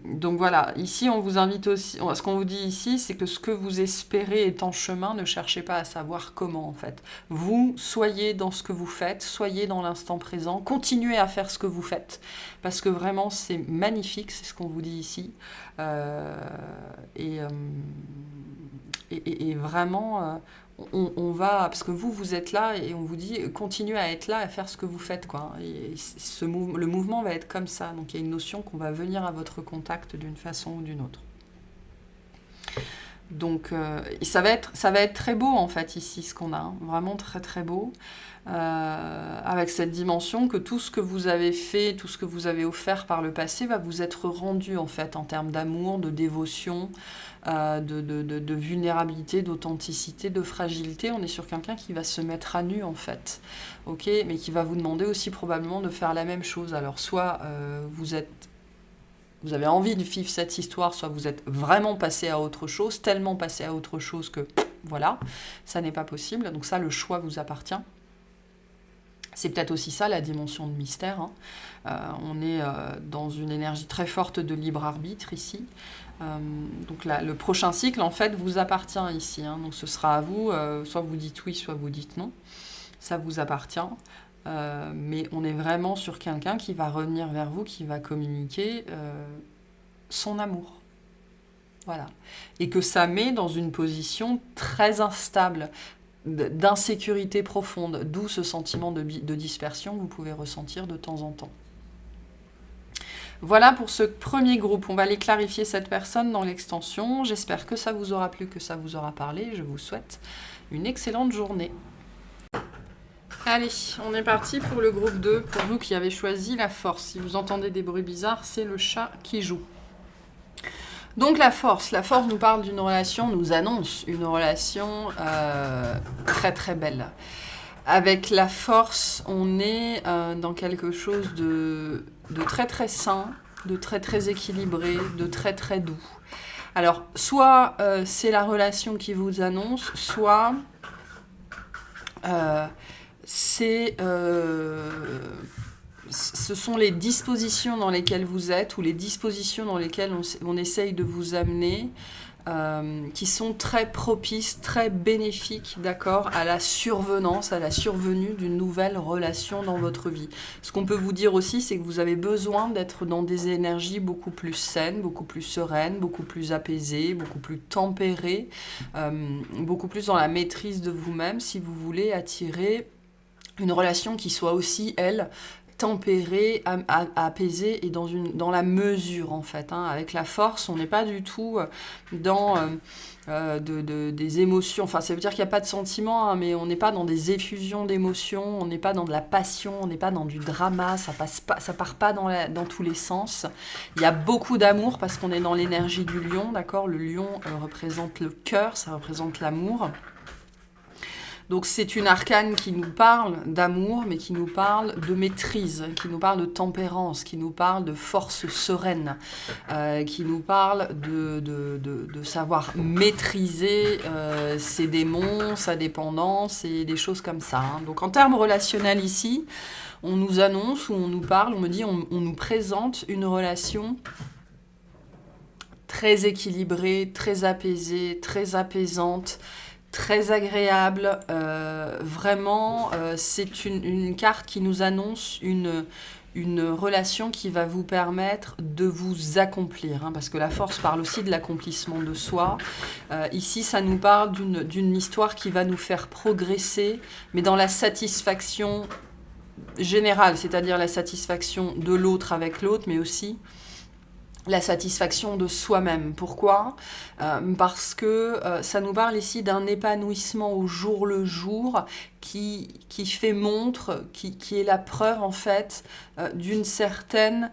Donc voilà, ici on vous invite aussi, ce qu'on vous dit ici, c'est que ce que vous espérez est en chemin, ne cherchez pas à savoir comment en fait. Vous, soyez dans ce que vous faites, soyez dans l'instant présent, continuez à faire ce que vous faites, parce que vraiment c'est magnifique, c'est ce qu'on vous dit ici. Et vraiment, on va, parce que vous êtes là et on vous dit continuez à être là, à faire ce que vous faites, quoi. Et le mouvement va être comme ça. Donc il y a une notion qu'on va venir à votre contact d'une façon ou d'une autre. Donc ça va être très beau en fait ici ce qu'on a, hein. Vraiment très très beau. Avec cette dimension que tout ce que vous avez fait, tout ce que vous avez offert par le passé va vous être rendu en fait en termes d'amour, de dévotion, de vulnérabilité, d'authenticité, de fragilité. On est sur quelqu'un qui va se mettre à nu en fait, ok, mais qui va vous demander aussi probablement de faire la même chose. Alors soit vous avez envie de vivre cette histoire, soit vous êtes vraiment passé à autre chose, tellement passé à autre chose que voilà, ça n'est pas possible. Donc ça, le choix vous appartient. C'est peut-être aussi ça la dimension de mystère, hein. On est dans une énergie très forte de libre arbitre ici. Donc là, le prochain cycle en fait vous appartient ici, hein. Donc ce sera à vous, soit vous dites oui, soit vous dites non. Ça vous appartient. Mais on est vraiment sur quelqu'un qui va revenir vers vous, qui va communiquer son amour. Voilà. Et que ça met dans une position très instable, d'insécurité profonde, d'où ce sentiment de dispersion que vous pouvez ressentir de temps en temps. Voilà pour ce premier groupe. On va aller clarifier cette personne dans l'extension. J'espère que ça vous aura plu, que ça vous aura parlé. Je vous souhaite une excellente journée. Allez, on est parti pour le groupe 2. Pour vous qui avez choisi la force. Si vous entendez des bruits bizarres, c'est le chat qui joue. Donc la force nous parle d'une relation, nous annonce une relation très très belle. Avec la force, on est dans quelque chose de très très sain, de très très équilibré, de très très doux. Alors, soit c'est la relation qui vous annonce, soit ce sont les dispositions dans lesquelles vous êtes ou les dispositions dans lesquelles on essaye de vous amener qui sont très propices, très bénéfiques, d'accord, à la survenance, à la survenue d'une nouvelle relation dans votre vie. Ce qu'on peut vous dire aussi, c'est que vous avez besoin d'être dans des énergies beaucoup plus saines, beaucoup plus sereines, beaucoup plus apaisées, beaucoup plus tempérées, beaucoup plus dans la maîtrise de vous-même si vous voulez attirer une relation qui soit aussi, elle, tempérée, apaisée et dans la mesure en fait, hein. Avec la force, on n'est pas du tout dans des émotions, enfin ça veut dire qu'il n'y a pas de sentiments, hein, mais on n'est pas dans des effusions d'émotions, on n'est pas dans de la passion, on n'est pas dans du drama, ça part pas dans tous les sens. Il y a beaucoup d'amour parce qu'on est dans l'énergie du lion, d'accord. Le lion représente le cœur, ça représente l'amour. Donc c'est une arcane qui nous parle d'amour, mais qui nous parle de maîtrise, qui nous parle de tempérance, qui nous parle de force sereine, qui nous parle de savoir maîtriser ses démons, sa dépendance et des choses comme ça, hein. Donc en termes relationnels ici, on nous annonce ou on nous parle, on nous présente une relation très équilibrée, très apaisée, très apaisante, très agréable, vraiment, c'est une carte qui nous annonce une relation qui va vous permettre de vous accomplir, hein, parce que la force parle aussi de l'accomplissement de soi. Ici, ça nous parle d'une histoire qui va nous faire progresser, mais dans la satisfaction générale, c'est-à-dire la satisfaction de l'autre avec l'autre, mais aussi la satisfaction de soi-même. Pourquoi? Parce que ça nous parle ici d'un épanouissement au jour le jour qui fait montre, qui est la preuve en fait d'une certaine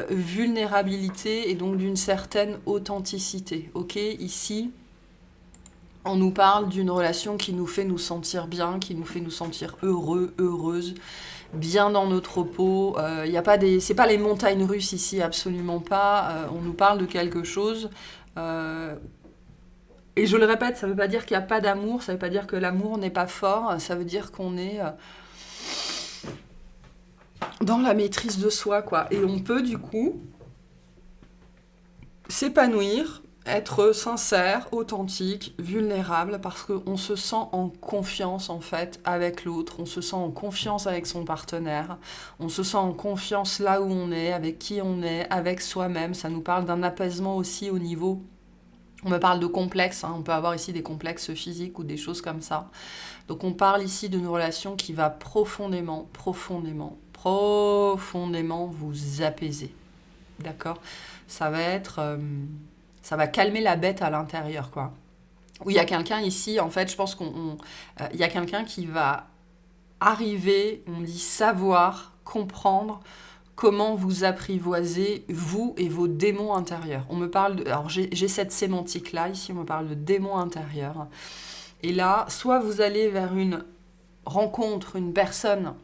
vulnérabilité et donc d'une certaine authenticité. Ok, ici, on nous parle d'une relation qui nous fait nous sentir bien, qui nous fait nous sentir heureux, heureuse, bien dans notre peau. C'est pas les montagnes russes ici, absolument pas. On nous parle de quelque chose. Et je le répète, ça veut pas dire qu'il n'y a pas d'amour, ça veut pas dire que l'amour n'est pas fort, ça veut dire qu'on est dans la maîtrise de soi, quoi. Et on peut, du coup, s'épanouir, être sincère, authentique, vulnérable, parce qu'on se sent en confiance, en fait, avec l'autre, on se sent en confiance avec son partenaire, on se sent en confiance là où on est, avec qui on est, avec soi-même. Ça nous parle d'un apaisement aussi au niveau... On me parle de complexes, hein. On peut avoir ici des complexes physiques ou des choses comme ça. Donc on parle ici d'une relation qui va profondément, profondément, profondément vous apaiser. D'accord? Ça va être... ça va calmer la bête à l'intérieur, quoi. Où il y a quelqu'un ici, en fait, je pense il y a quelqu'un qui va arriver, on dit savoir, comprendre comment vous apprivoisez, vous et vos démons intérieurs. On me parle alors j'ai cette sémantique-là, ici on me parle de démons intérieurs. Et là, soit vous allez vers une rencontre, une personne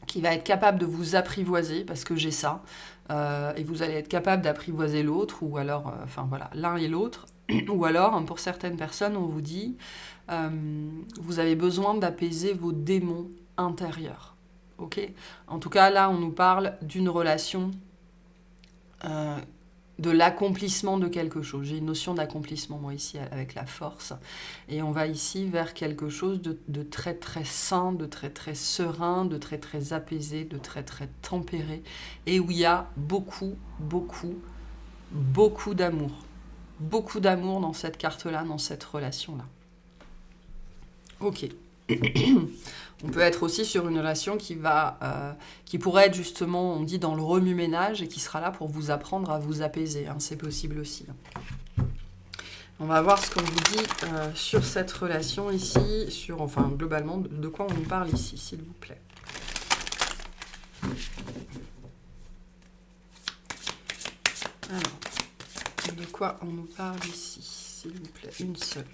qui va être capable de vous apprivoiser, parce que j'ai ça, et vous allez être capable d'apprivoiser l'autre, ou alors, enfin voilà, l'un et l'autre, ou alors, pour certaines personnes, on vous dit, vous avez besoin d'apaiser vos démons intérieurs. Ok ? En tout cas, là, on nous parle d'une relation, de l'accomplissement de quelque chose. J'ai une notion d'accomplissement, moi, ici, avec la force. Et on va ici vers quelque chose de très, très sain, de très, très serein, de très, très apaisé, de très, très tempéré, et où il y a beaucoup, beaucoup, beaucoup d'amour. Beaucoup d'amour dans cette carte-là, dans cette relation-là. Ok. On peut être aussi sur une relation qui pourrait être justement, on dit, dans le remue-ménage et qui sera là pour vous apprendre à vous apaiser. Hein, c'est possible aussi. On va voir ce qu'on vous dit sur cette relation ici, enfin globalement, de quoi on nous parle ici, s'il vous plaît. Alors, de quoi on nous parle ici, s'il vous plaît, une seule.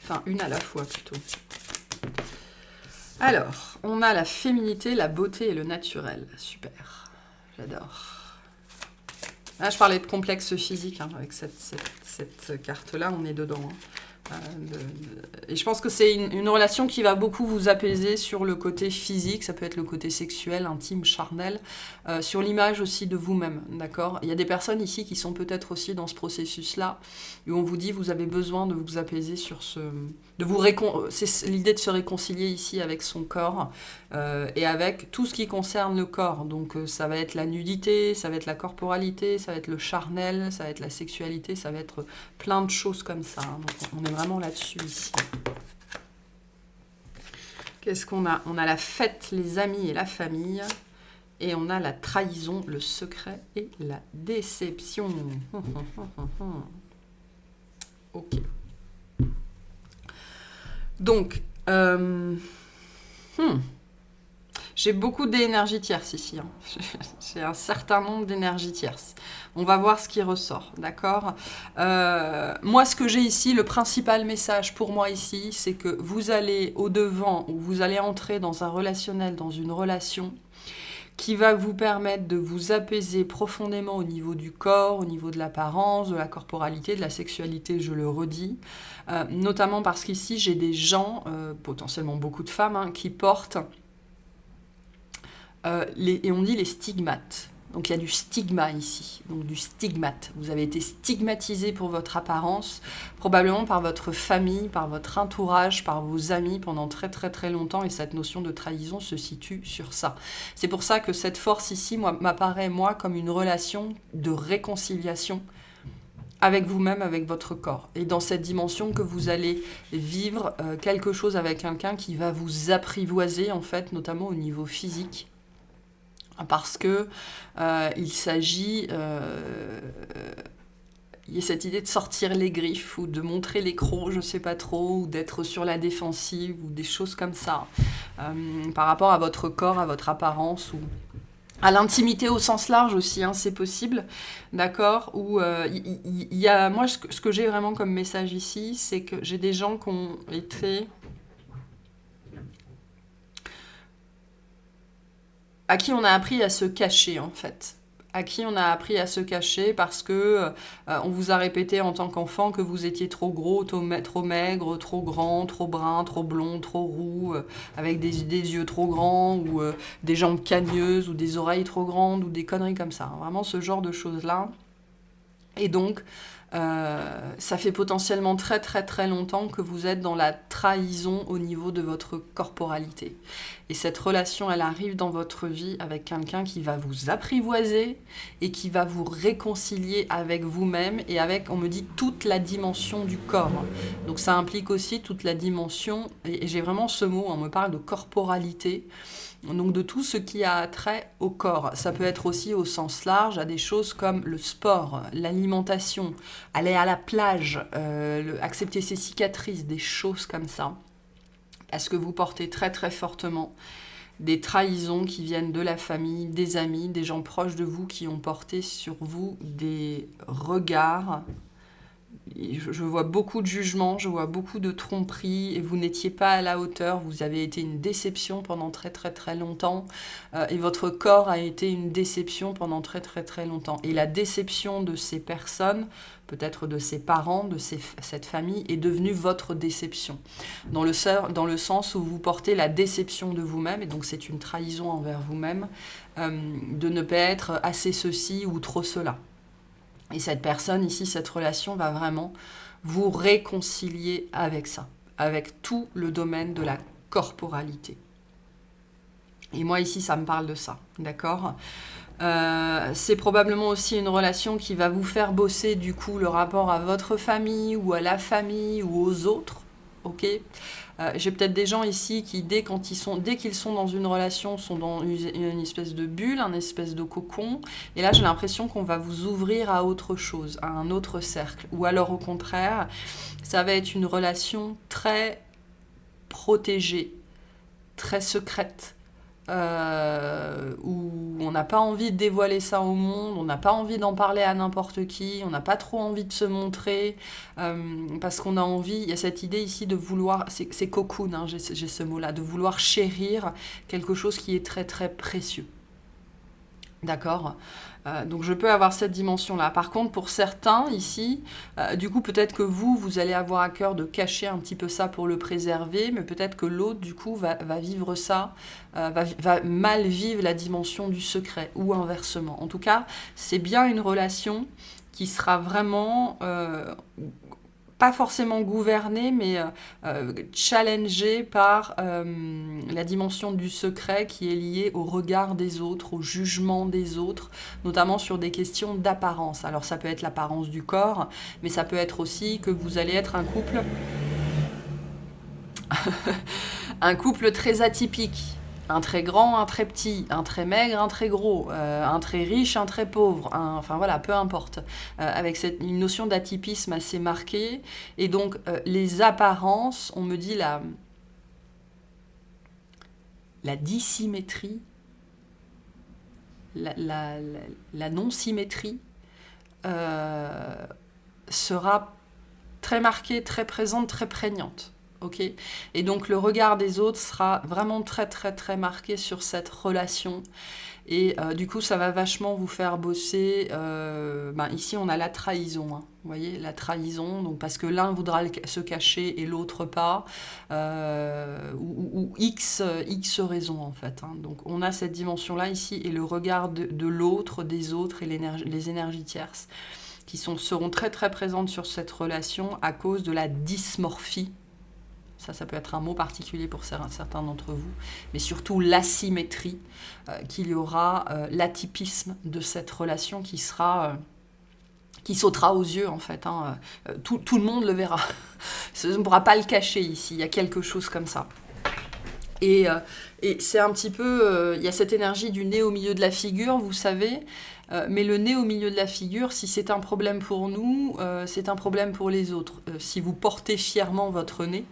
Enfin, une à la fois plutôt. Alors, on a la féminité, la beauté et le naturel. Super, j'adore. Là, je parlais de complexe physique, hein, avec cette carte-là, on est dedans. Hein. Et je pense que c'est une relation qui va beaucoup vous apaiser sur le côté physique, ça peut être le côté sexuel, intime, charnel, sur l'image aussi de vous-même, d'accord ? Il y a des personnes ici qui sont peut-être aussi dans ce processus-là, où on vous dit vous avez besoin de vous apaiser sur c'est l'idée de se réconcilier ici avec son corps et avec tout ce qui concerne le corps. Donc ça va être la nudité, ça va être la corporalité, ça va être le charnel, ça va être la sexualité, ça va être plein de choses comme ça. Hein. Donc on est vraiment là-dessus ici. Qu'est-ce qu'on a ? On a la fête, les amis et la famille. Et on a la trahison, le secret et la déception. Ok. Donc, j'ai beaucoup d'énergie tierce ici. Hein. J'ai un certain nombre d'énergies tierces. On va voir ce qui ressort, d'accord ? Moi, ce que j'ai ici, le principal message pour moi ici, c'est que vous allez au-devant, ou vous allez entrer dans un relationnel, dans une relation qui va vous permettre de vous apaiser profondément au niveau du corps, au niveau de l'apparence, de la corporalité, de la sexualité, je le redis. Notamment parce qu'ici, j'ai des gens, potentiellement beaucoup de femmes, hein, qui portent, et on dit les stigmates. Donc il y a du stigma ici, donc du stigmate. Vous avez été stigmatisé pour votre apparence, probablement par votre famille, par votre entourage, par vos amis pendant très très très longtemps, et cette notion de trahison se situe sur ça. C'est pour ça que cette force ici m'apparaît, moi, comme une relation de réconciliation avec vous-même, avec votre corps. Et dans cette dimension que vous allez vivre quelque chose avec quelqu'un qui va vous apprivoiser, en fait, notamment au niveau physique. parce que il s'agit... il y a cette idée de sortir les griffes ou de montrer les crocs, je ne sais pas trop, ou d'être sur la défensive ou des choses comme ça, par rapport à votre corps, à votre apparence ou à l'intimité au sens large aussi, hein, c'est possible, d'accord. Ou y a moi ce que j'ai vraiment comme message ici, c'est que j'ai des gens qui ont été à qui on a appris à se cacher en fait. À qui on a appris à se cacher parce que on vous a répété en tant qu'enfant que vous étiez trop gros, trop maigre, trop grand, trop brun, trop blond, trop roux, avec des yeux trop grands, ou des jambes cagneuses, ou des oreilles trop grandes, ou des conneries comme ça. Hein. Vraiment ce genre de choses-là. Et donc, ça fait potentiellement très très très longtemps que vous êtes dans la trahison au niveau de votre corporalité. Et cette relation, elle arrive dans votre vie avec quelqu'un qui va vous apprivoiser et qui va vous réconcilier avec vous-même et avec, on me dit, toute la dimension du corps. Donc ça implique aussi toute la dimension, et j'ai vraiment ce mot, on me parle de corporalité, donc de tout ce qui a trait au corps. Ça peut être aussi au sens large à des choses comme le sport, l'alimentation, aller à la plage, accepter ses cicatrices, des choses comme ça. Parce que vous portez très très fortement des trahisons qui viennent de la famille, des amis, des gens proches de vous qui ont porté sur vous des regards. Je vois beaucoup de jugements, je vois beaucoup de tromperies, et vous n'étiez pas à la hauteur, vous avez été une déception pendant très très très longtemps, et votre corps a été une déception pendant très très très longtemps. Et la déception de ces personnes, peut-être de ses parents, de cette famille, est devenue votre déception. Dans le sens où vous portez la déception de vous-même, et donc c'est une trahison envers vous-même, de ne pas être assez ceci ou trop cela. Et cette personne ici, cette relation va vraiment vous réconcilier avec ça, avec tout le domaine de la corporalité. Et moi ici, ça me parle de ça, d'accord ? C'est probablement aussi une relation qui va vous faire bosser du coup le rapport à votre famille ou à la famille ou aux autres, ok ? J'ai peut-être des gens ici qui, dès qu'ils sont dans une relation, sont dans une espèce de bulle, un espèce de cocon. Et là, j'ai l'impression qu'on va vous ouvrir à autre chose, à un autre cercle. Ou alors, au contraire, ça va être une relation très protégée, très secrète. Où on n'a pas envie de dévoiler ça au monde, on n'a pas envie d'en parler à n'importe qui, on n'a pas trop envie de se montrer, parce qu'on a envie, il y a cette idée ici de vouloir, c'est cocoon, hein, j'ai ce mot-là, de vouloir chérir quelque chose qui est très très précieux. D'accord ? Donc je peux avoir cette dimension-là. Par contre, pour certains ici, du coup, peut-être que vous allez avoir à cœur de cacher un petit peu ça pour le préserver, mais peut-être que l'autre, du coup, va vivre ça, va mal vivre la dimension du secret, ou inversement. En tout cas, c'est bien une relation qui sera vraiment... pas forcément gouverné, mais challengé par la dimension du secret qui est liée au regard des autres, au jugement des autres, notamment sur des questions d'apparence. Alors ça peut être l'apparence du corps, mais ça peut être aussi que vous allez être un couple, un couple très atypique. Un très grand, un très petit, un très maigre, un très gros, un très riche, un très pauvre, enfin voilà, peu importe. Avec une notion d'atypisme assez marquée. Et donc, les apparences, on me dit la dissymétrie, la non-symétrie sera très marquée, très présente, très prégnante. Okay. Et donc le regard des autres sera vraiment très très très marqué sur cette relation, et du coup ça va vachement vous faire bosser. Ici on a la trahison, hein. Vous voyez, la trahison, donc parce que l'un voudra se cacher et l'autre pas, ou X raisons en fait, hein. Donc on a cette dimension là ici, et le regard de l'autre, des autres, et les énergies tierces qui seront très très présentes sur cette relation à cause de la dysmorphie. Ça peut être un mot particulier pour certains d'entre vous, mais surtout l'asymétrie, qu'il y aura, l'atypisme de cette relation qui sautera aux yeux en fait, hein. Tout le monde le verra. On ne pourra pas le cacher ici, il y a quelque chose comme ça. Et c'est un petit peu... Il y a cette énergie du nez au milieu de la figure, vous savez. Mais le nez au milieu de la figure, si c'est un problème pour nous, c'est un problème pour les autres. Si vous portez fièrement votre nez,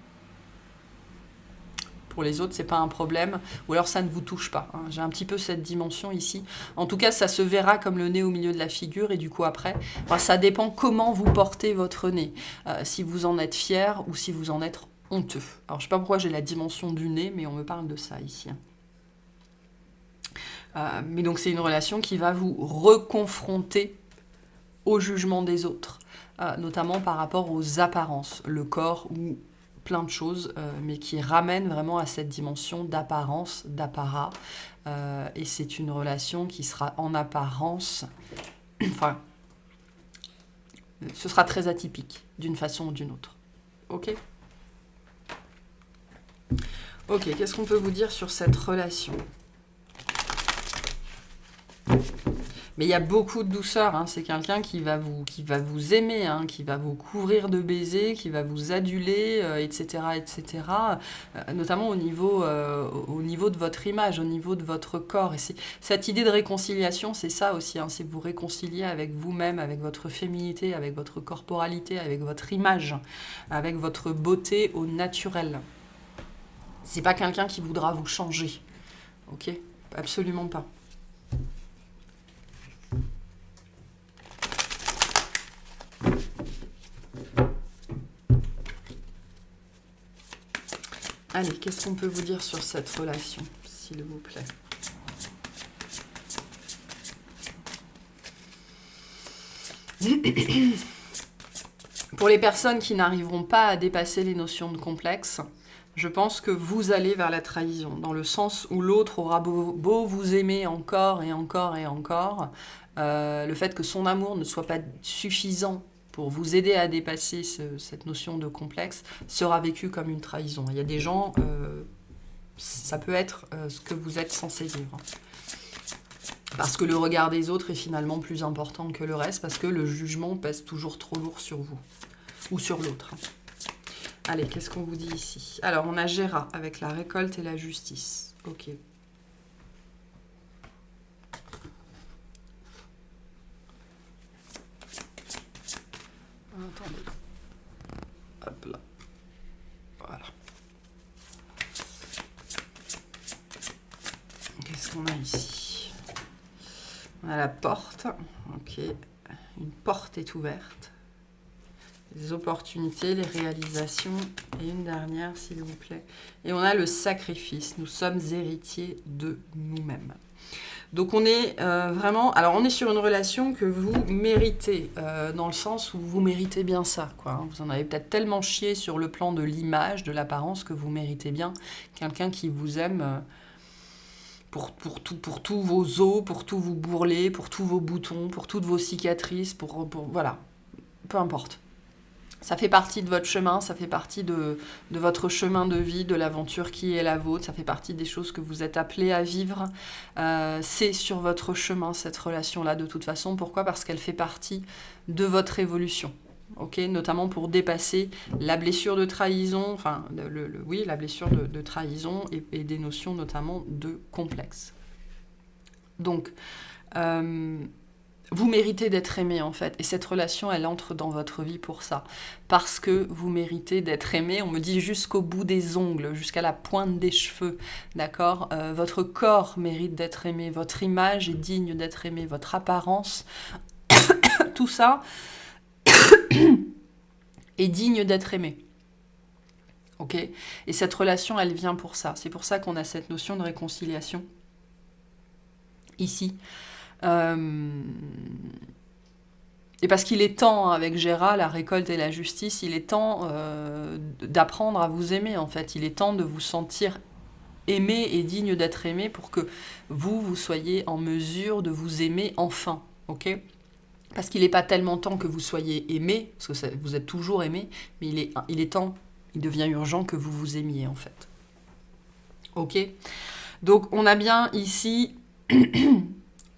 pour les autres, c'est pas un problème, ou alors ça ne vous touche pas. Hein. J'ai un petit peu cette dimension ici. En tout cas, ça se verra comme le nez au milieu de la figure, et du coup après, ça dépend comment vous portez votre nez. Si vous en êtes fier ou si vous en êtes honteux. Alors je sais pas pourquoi j'ai la dimension du nez, mais on me parle de ça ici. Mais donc c'est une relation qui va vous reconfronter au jugement des autres, notamment par rapport aux apparences, le corps ou plein de choses, mais qui ramène vraiment à cette dimension d'apparence, d'apparat. Et c'est une relation qui sera en apparence, enfin, ce sera très atypique d'une façon ou d'une autre. Ok ? Ok, qu'est-ce qu'on peut vous dire sur cette relation ? Mais il y a beaucoup de douceur, hein. C'est quelqu'un qui va vous aimer, hein, qui va vous couvrir de baisers, qui va vous aduler, etc., etc. Notamment au niveau de votre image, au niveau de votre corps. Et cette idée de réconciliation, c'est ça aussi, hein, c'est vous réconcilier avec vous-même, avec votre féminité, avec votre corporalité, avec votre image, avec votre beauté au naturel. C'est pas quelqu'un qui voudra vous changer, ok ? Absolument pas. Allez, qu'est-ce qu'on peut vous dire sur cette relation, s'il vous plaît ? Pour les personnes qui n'arriveront pas à dépasser les notions de complexe, je pense que vous allez vers la trahison, dans le sens où l'autre aura beau vous aimer encore et encore et encore, le fait que son amour ne soit pas suffisant pour vous aider à dépasser cette notion de complexe sera vécu comme une trahison. Il y a des gens, ça peut être ce que vous êtes censé vivre. Parce que le regard des autres est finalement plus important que le reste, parce que le jugement pèse toujours trop lourd sur vous, ou sur l'autre. Allez, qu'est-ce qu'on vous dit ici ? Alors, on a Gera avec la récolte et la justice. Ok. Attendez. Hop là. Voilà. Qu'est-ce qu'on a ici ? On a la porte. Ok. Une porte est ouverte. Les opportunités, les réalisations. Et une dernière, s'il vous plaît. Et on a le sacrifice. Nous sommes héritiers de nous-mêmes. Donc on est vraiment... Alors on est sur une relation que vous méritez, dans le sens où vous méritez bien ça, quoi. Hein. Vous en avez peut-être tellement chié sur le plan de l'image, de l'apparence, que vous méritez bien quelqu'un qui vous aime pour tous vos os, pour tous vos bourrelets, pour tous vos boutons, pour toutes vos cicatrices, voilà, peu importe. Ça fait partie de votre chemin, ça fait partie de votre chemin de vie, de l'aventure qui est la vôtre, ça fait partie des choses que vous êtes appelés à vivre. C'est sur votre chemin, cette relation-là, de toute façon. Pourquoi ? Parce qu'elle fait partie de votre évolution. Okay, notamment pour dépasser la blessure de trahison, enfin, oui, la blessure de trahison et des notions notamment de complexe. Donc, vous méritez d'être aimé, en fait. Et cette relation, elle entre dans votre vie pour ça. Parce que vous méritez d'être aimé. On me dit jusqu'au bout des ongles, jusqu'à la pointe des cheveux. D'accord ? Votre corps mérite d'être aimé. Votre image est digne d'être aimée. Votre apparence, tout ça est digne d'être aimé. Ok ? Et cette relation, elle vient pour ça. C'est pour ça qu'on a cette notion de réconciliation ici. Et parce qu'il est temps, avec Gera, la récolte et la justice, il est temps d'apprendre à vous aimer, en fait. Il est temps de vous sentir aimé et digne d'être aimé pour que vous soyez en mesure de vous aimer enfin, ok ? Parce qu'il n'est pas tellement temps que vous soyez aimé, parce que vous êtes toujours aimé, mais il est temps, il devient urgent que vous vous aimiez, en fait. Ok ? Donc, on a bien ici...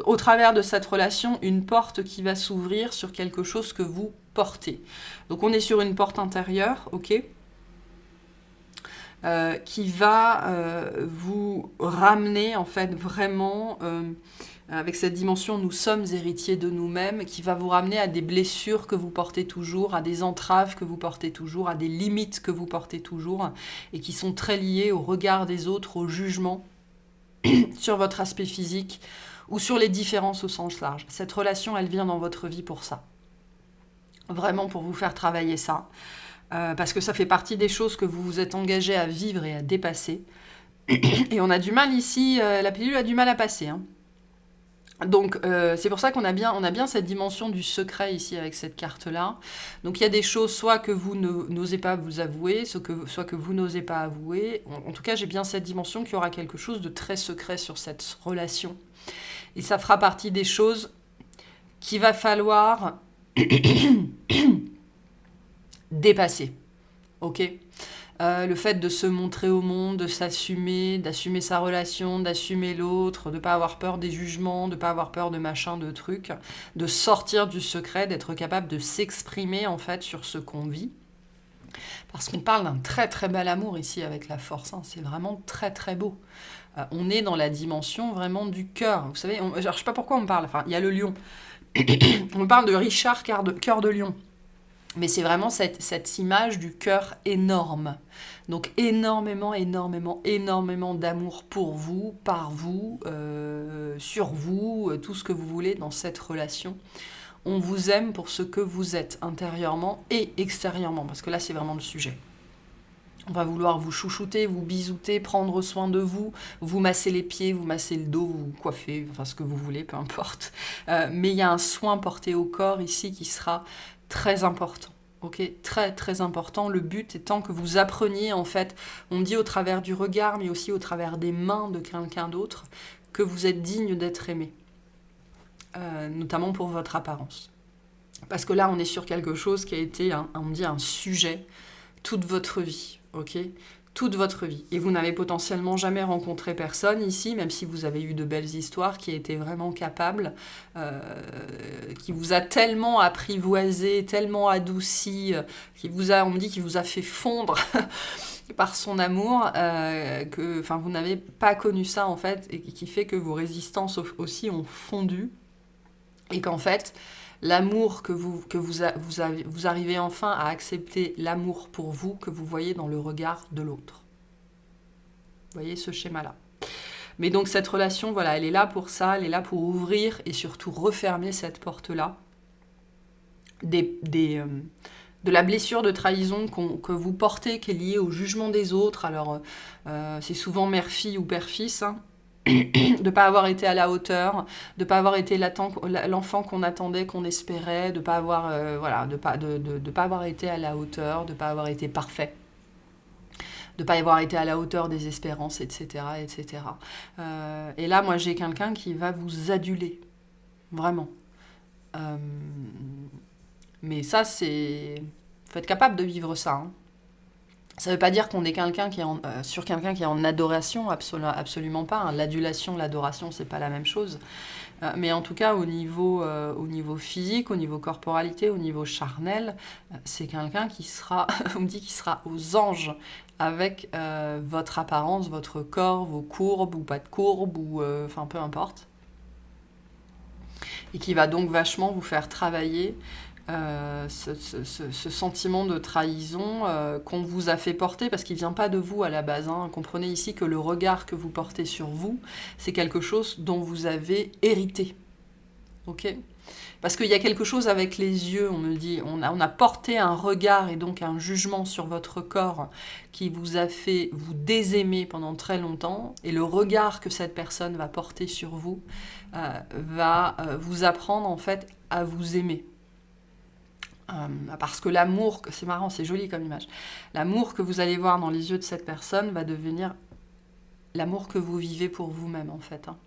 au travers de cette relation, une porte qui va s'ouvrir sur quelque chose que vous portez. Donc on est sur une porte intérieure, ok ? qui va vous ramener en fait vraiment avec cette dimension nous sommes héritiers de nous-mêmes, qui va vous ramener à des blessures que vous portez toujours, à des entraves que vous portez toujours, à des limites que vous portez toujours, et qui sont très liées au regard des autres, au jugement sur votre aspect physique ou sur les différences au sens large. Cette relation, elle vient dans votre vie pour ça. Vraiment pour vous faire travailler ça. Parce que ça fait partie des choses que vous vous êtes engagé à vivre et à dépasser. Et on a du mal ici, la pilule a du mal à passer. Hein. Donc c'est pour ça qu'on a bien cette dimension du secret ici avec cette carte-là. Donc il y a des choses soit que vous n'osez pas vous avouer, soit que vous n'osez pas avouer. En tout cas, j'ai bien cette dimension qu'il y aura quelque chose de très secret sur cette relation. Et ça fera partie des choses qu'il va falloir dépasser. Ok ? Le fait de se montrer au monde, de s'assumer, d'assumer sa relation, d'assumer l'autre, de ne pas avoir peur des jugements, de ne pas avoir peur de machin, de trucs, de sortir du secret, d'être capable de s'exprimer en fait sur ce qu'on vit. Parce qu'on parle d'un très très bel amour ici avec la force, hein. C'est vraiment très très beau. On est dans la dimension vraiment du cœur. Vous savez, je ne sais pas pourquoi on me parle, enfin il y a le lion. On parle de Richard cœur de lion. Mais c'est vraiment cette image du cœur énorme. Donc énormément d'amour pour vous, par vous, sur vous, tout ce que vous voulez dans cette relation. On vous aime pour ce que vous êtes intérieurement et extérieurement, parce que là c'est vraiment le sujet. On va vouloir vous chouchouter, vous bisouter, prendre soin de vous, vous masser les pieds, vous masser le dos, vous coiffer, enfin ce que vous voulez, peu importe. Mais il y a un soin porté au corps ici qui sera très important. Ok, très très important. Le but étant que vous appreniez en fait, on dit au travers du regard, mais aussi au travers des mains de quelqu'un d'autre, que vous êtes digne d'être aimé, notamment pour votre apparence. Parce que là, on est sur quelque chose qui a été, on dit, un sujet toute votre vie, ok ? Toute votre vie. Et vous n'avez potentiellement jamais rencontré personne ici, même si vous avez eu de belles histoires, qui a été vraiment capable, qui vous a tellement apprivoisé, tellement adouci, on me dit qu'il vous a fait fondre par son amour, que vous n'avez pas connu ça en fait, et qui fait que vos résistances aussi ont fondu, et qu'en fait, l'amour que vous arrivez enfin à accepter l'amour pour vous que vous voyez dans le regard de l'autre. Vous voyez ce schéma-là. Mais donc cette relation, voilà, elle est là pour ça, elle est là pour ouvrir et surtout refermer cette porte-là de la blessure de trahison que vous portez, qui est liée au jugement des autres. Alors, c'est souvent mère-fille ou père-fils, hein. De ne pas avoir été à la hauteur, de ne pas avoir été l'enfant qu'on attendait, qu'on espérait, de ne pas avoir, de pas avoir été à la hauteur, de ne pas avoir été parfait, de ne pas avoir été à la hauteur des espérances, etc. etc. Et là, moi, j'ai quelqu'un qui va vous aduler, vraiment. Mais ça, c'est... Faut être capable de vivre ça, hein. Ça ne veut pas dire qu'on est sur quelqu'un qui est en adoration, absolument pas. Hein. L'adulation, l'adoration, c'est pas la même chose. Mais en tout cas, au niveau physique, au niveau corporalité, au niveau charnel, c'est quelqu'un qui sera, on me dit qu'il sera aux anges avec votre apparence, votre corps, vos courbes ou pas de courbes, ou peu importe. Et qui va donc vachement vous faire travailler ce sentiment de trahison qu'on vous a fait porter, parce qu'il ne vient pas de vous à la base. Hein. Comprenez ici que le regard que vous portez sur vous, c'est quelque chose dont vous avez hérité. Ok ? Parce qu'il y a quelque chose avec les yeux, on me dit, on a porté un regard et donc un jugement sur votre corps qui vous a fait vous désaimer pendant très longtemps, et le regard que cette personne va porter sur vous va vous apprendre en fait à vous aimer. Parce que l'amour, c'est marrant, c'est joli comme image, l'amour que vous allez voir dans les yeux de cette personne va devenir l'amour que vous vivez pour vous-même en fait. Hein.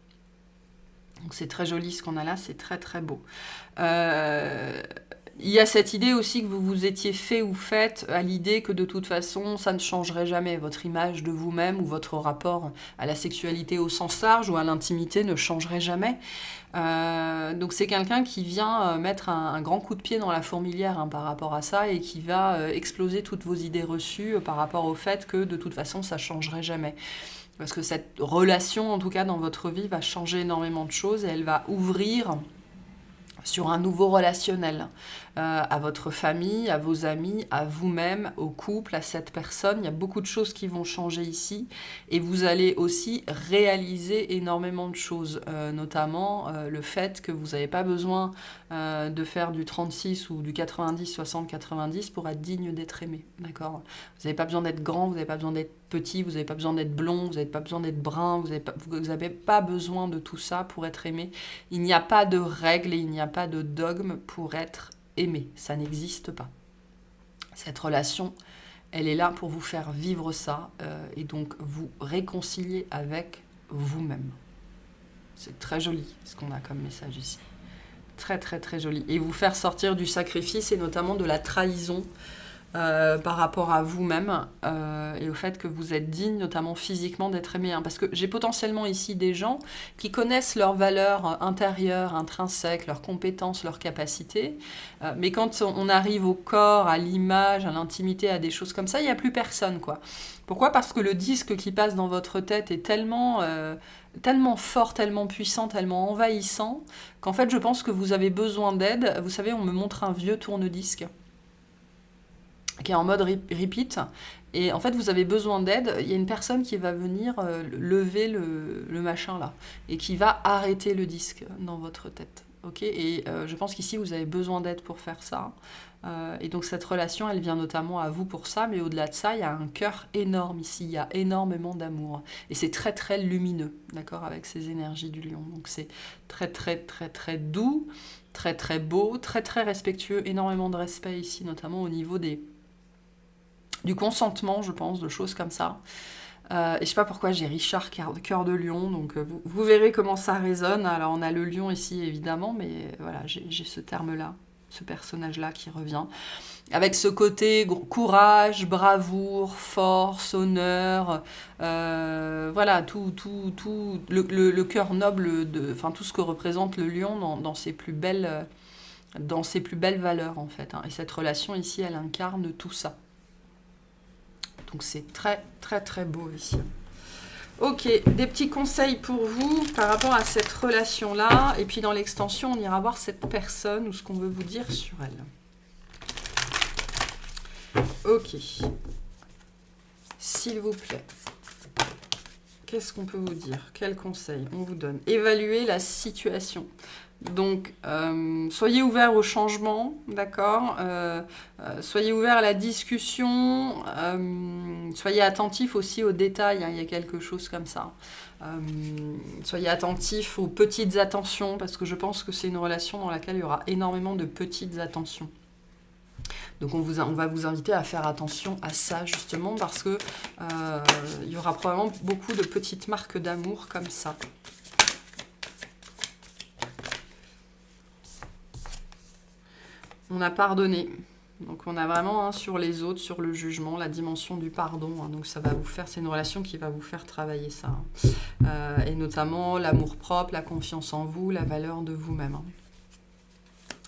Donc c'est très joli ce qu'on a là, c'est très très beau. Il y a cette idée aussi que vous vous étiez fait ou faite à l'idée que de toute façon, ça ne changerait jamais. Votre image de vous-même ou votre rapport à la sexualité au sens large ou à l'intimité ne changerait jamais. Donc c'est quelqu'un qui vient mettre un grand coup de pied dans la fourmilière par rapport à ça et qui va exploser toutes vos idées reçues par rapport au fait que de toute façon, ça ne changerait jamais. Parce que cette relation, en tout cas dans votre vie, va changer énormément de choses et elle va ouvrir sur un nouveau relationnel à votre famille, à vos amis, à vous-même, au couple, à cette personne. Il y a beaucoup de choses qui vont changer ici et vous allez aussi réaliser énormément de choses, notamment le fait que vous n'avez pas besoin de faire du 36 ou du 90, 60, 90 pour être digne d'être aimé, d'accord ? Vous n'avez pas besoin d'être grand, vous n'avez pas besoin d'être petit, vous n'avez pas besoin d'être blond, vous n'avez pas besoin d'être brun, vous n'avez pas besoin de tout ça pour être aimé. Il n'y a pas de règles et il n'y a pas de dogme pour être aimé, ça n'existe pas. Cette relation, elle est là pour vous faire vivre ça et donc vous réconcilier avec vous-même. C'est très joli ce qu'on a comme message ici. Très très très joli. Et vous faire sortir du sacrifice et notamment de la trahison par rapport à vous-même et au fait que vous êtes digne, notamment physiquement, d'être aimé. Parce que j'ai potentiellement ici des gens qui connaissent leurs valeurs intérieures, intrinsèques, leurs compétences, leurs capacités, mais quand on arrive au corps, à l'image, à l'intimité, à des choses comme ça, il n'y a plus personne, quoi. Pourquoi ? Parce que le disque qui passe dans votre tête est tellement fort, tellement puissant, tellement envahissant, qu'en fait, je pense que vous avez besoin d'aide. Vous savez, on me montre un vieux tourne-disque qui est en mode repeat, et en fait vous avez besoin d'aide, il y a une personne qui va venir lever le machin là, et qui va arrêter le disque dans votre tête, ok ? Et je pense qu'ici vous avez besoin d'aide pour faire ça, et donc cette relation elle vient notamment à vous pour ça, mais au-delà de ça il y a un cœur énorme ici, il y a énormément d'amour, et c'est très très lumineux, d'accord, avec ces énergies du lion, donc c'est très très très très doux, très très beau, très très respectueux, énormément de respect ici, notamment au niveau du consentement, je pense, de choses comme ça. Et je sais pas pourquoi j'ai Richard cœur de lion, donc vous verrez comment ça résonne. Alors on a le lion ici évidemment, mais voilà, j'ai ce terme-là, ce personnage-là qui revient. Avec ce côté courage, bravoure, force, honneur, voilà, tout le cœur noble, enfin tout ce que représente le lion dans ses plus belles valeurs en fait. Et cette relation ici, elle incarne tout ça. Donc c'est très très très beau ici. Ok, des petits conseils pour vous par rapport à cette relation-là. Et puis dans l'extension, on ira voir cette personne ou ce qu'on veut vous dire sur elle. Ok. S'il vous plaît. Qu'est-ce qu'on peut vous dire ? Quels conseils on vous donne ? Évaluer la situation. Donc, soyez ouverts au changement, d'accord ? Soyez ouverts à la discussion, soyez attentifs aussi aux détails, il y a quelque chose comme ça. Soyez attentifs aux petites attentions, parce que je pense que c'est une relation dans laquelle il y aura énormément de petites attentions. Donc on va vous inviter à faire attention à ça, justement, parce que il y aura probablement beaucoup de petites marques d'amour comme ça. On a pardonné. Donc on a vraiment sur les autres, sur le jugement, la dimension du pardon. Donc ça va vous faire, c'est une relation qui va vous faire travailler ça. Et notamment l'amour-propre, la confiance en vous, la valeur de vous-même.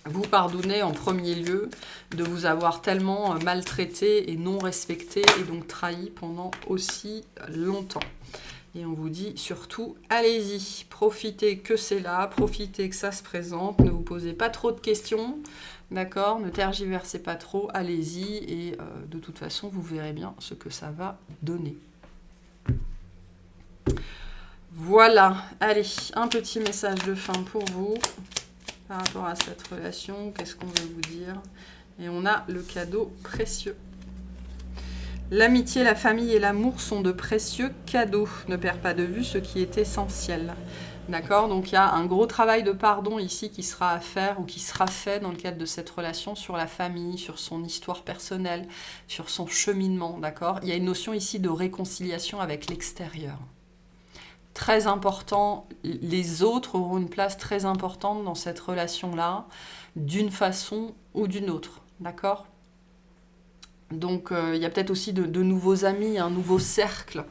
Vous pardonnez en premier lieu de vous avoir tellement maltraité et non respecté et donc trahi pendant aussi longtemps. Et on vous dit surtout, allez-y, profitez que c'est là, profitez que ça se présente, ne vous posez pas trop de questions, d'accord, ne tergiversez pas trop, allez-y, et de toute façon, vous verrez bien ce que ça va donner. Voilà, allez, un petit message de fin pour vous, par rapport à cette relation, qu'est-ce qu'on veut vous dire ? Et on a le cadeau précieux. L'amitié, la famille et l'amour sont de précieux cadeaux. Ne perds pas de vue ce qui est essentiel. D'accord ? Donc il y a un gros travail de pardon ici qui sera à faire ou qui sera fait dans le cadre de cette relation sur la famille, sur son histoire personnelle, sur son cheminement. D'accord ? Il y a une notion ici de réconciliation avec l'extérieur. Très important, les autres auront une place très importante dans cette relation-là, d'une façon ou d'une autre, d'accord ? Donc il y a peut-être aussi de nouveaux amis, un nouveau cercle,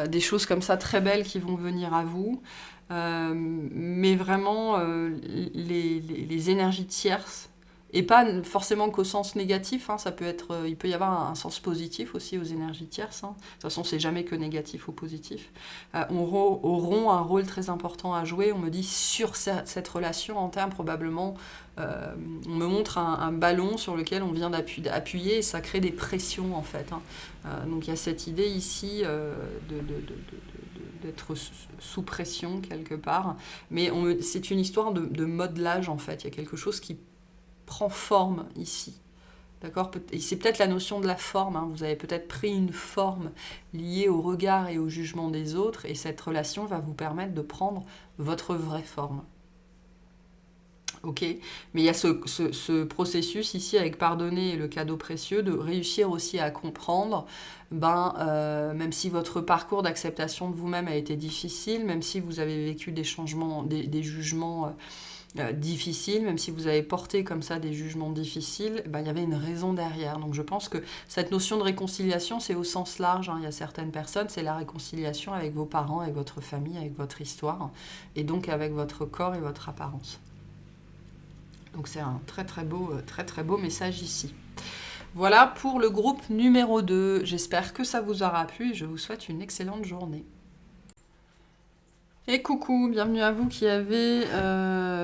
des choses comme ça très belles qui vont venir à vous. Mais vraiment, les énergies tierces, et pas forcément qu'au sens négatif, hein, ça peut être, il peut y avoir un sens positif aussi aux énergies tierces. Hein. De toute façon, c'est jamais que négatif ou positif. Auront un rôle très important à jouer. On me dit sur cette relation en termes probablement, on me montre un ballon sur lequel on vient d'appuyer et ça crée des pressions en fait. Hein. Donc il y a cette idée ici d'être sous pression quelque part. Mais c'est une histoire de modelage en fait. Il y a quelque chose qui prend forme ici. D'accord ? Et c'est peut-être la notion de la forme. Hein. Vous avez peut-être pris une forme liée au regard et au jugement des autres, et cette relation va vous permettre de prendre votre vraie forme. Ok ? Mais il y a ce processus ici avec pardonner et le cadeau précieux, de réussir aussi à comprendre, même si votre parcours d'acceptation de vous-même a été difficile, même si vous avez vécu des changements, des jugements difficiles, même si vous avez porté comme ça des jugements difficiles, il y avait une raison derrière. Donc je pense que cette notion de réconciliation, c'est au sens large. Hein. Il y a certaines personnes, c'est la réconciliation avec vos parents, avec votre famille, avec votre histoire, et donc avec votre corps et votre apparence. Donc c'est un très très beau message ici. Voilà pour le groupe numéro 2. J'espère que ça vous aura plu et je vous souhaite une excellente journée. Et coucou, bienvenue à vous qui avez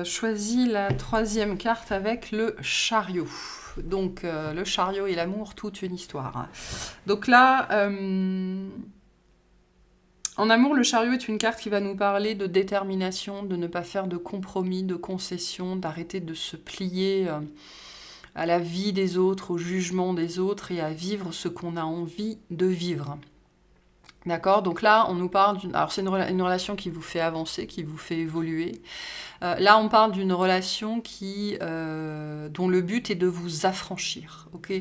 choisi la 3e carte avec le chariot. Donc le chariot et l'amour, toute une histoire. Donc là, en amour, le chariot est une carte qui va nous parler de détermination, de ne pas faire de compromis, de concessions, d'arrêter de se plier à la vie des autres, au jugement des autres et à vivre ce qu'on a envie de vivre. D'accord ? Donc là, on nous parle d'une... Alors c'est une relation qui vous fait avancer, qui vous fait évoluer. Là, on parle d'une relation dont le but est de vous affranchir, ok ?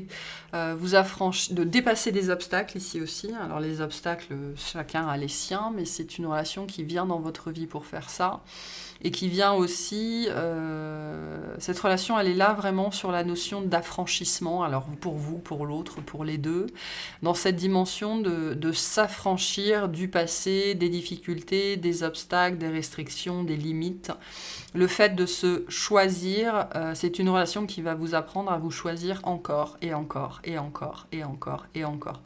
De dépasser des obstacles ici aussi. Alors les obstacles, chacun a les siens, mais c'est une relation qui vient dans votre vie pour faire ça. Et qui vient aussi... cette relation, elle est là vraiment sur la notion d'affranchissement. Alors pour vous, pour l'autre, pour les deux. Dans cette dimension de s'affranchir du passé, des difficultés, des obstacles, des restrictions, des limites. Le fait de se choisir, c'est une relation qui va vous apprendre à vous choisir encore et encore et encore et encore et encore.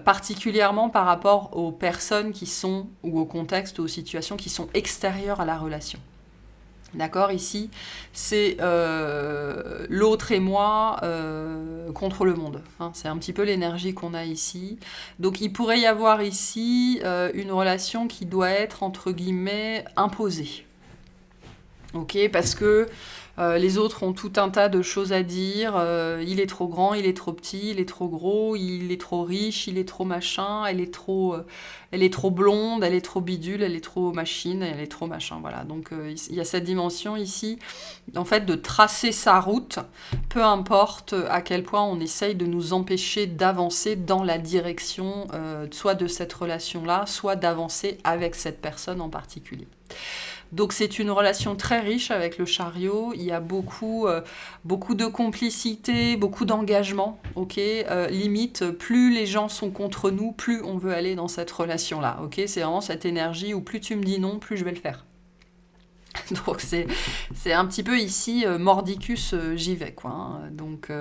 Particulièrement par rapport aux personnes qui sont, ou aux contextes, ou aux situations qui sont extérieures à la relation. D'accord, ici, c'est l'autre et moi contre le monde. Hein, c'est un petit peu l'énergie qu'on a ici. Donc il pourrait y avoir ici une relation qui doit être, entre guillemets, imposée. Ok, parce que les autres ont tout un tas de choses à dire. Il est trop grand, il est trop petit, il est trop gros, il est trop riche, il est trop machin, elle est trop blonde, elle est trop bidule, elle est trop machine, elle est trop machin. Voilà. Donc il y a cette dimension ici, en fait, de tracer sa route, peu importe à quel point on essaye de nous empêcher d'avancer dans la direction soit de cette relation-là, soit d'avancer avec cette personne en particulier. Donc c'est une relation très riche avec le chariot, il y a beaucoup de complicité, beaucoup d'engagement, ok. Limite, plus les gens sont contre nous, plus on veut aller dans cette relation-là, ok. C'est vraiment cette énergie où plus tu me dis non, plus je vais le faire. Donc c'est un petit peu ici, mordicus, j'y vais, quoi. Hein. Donc...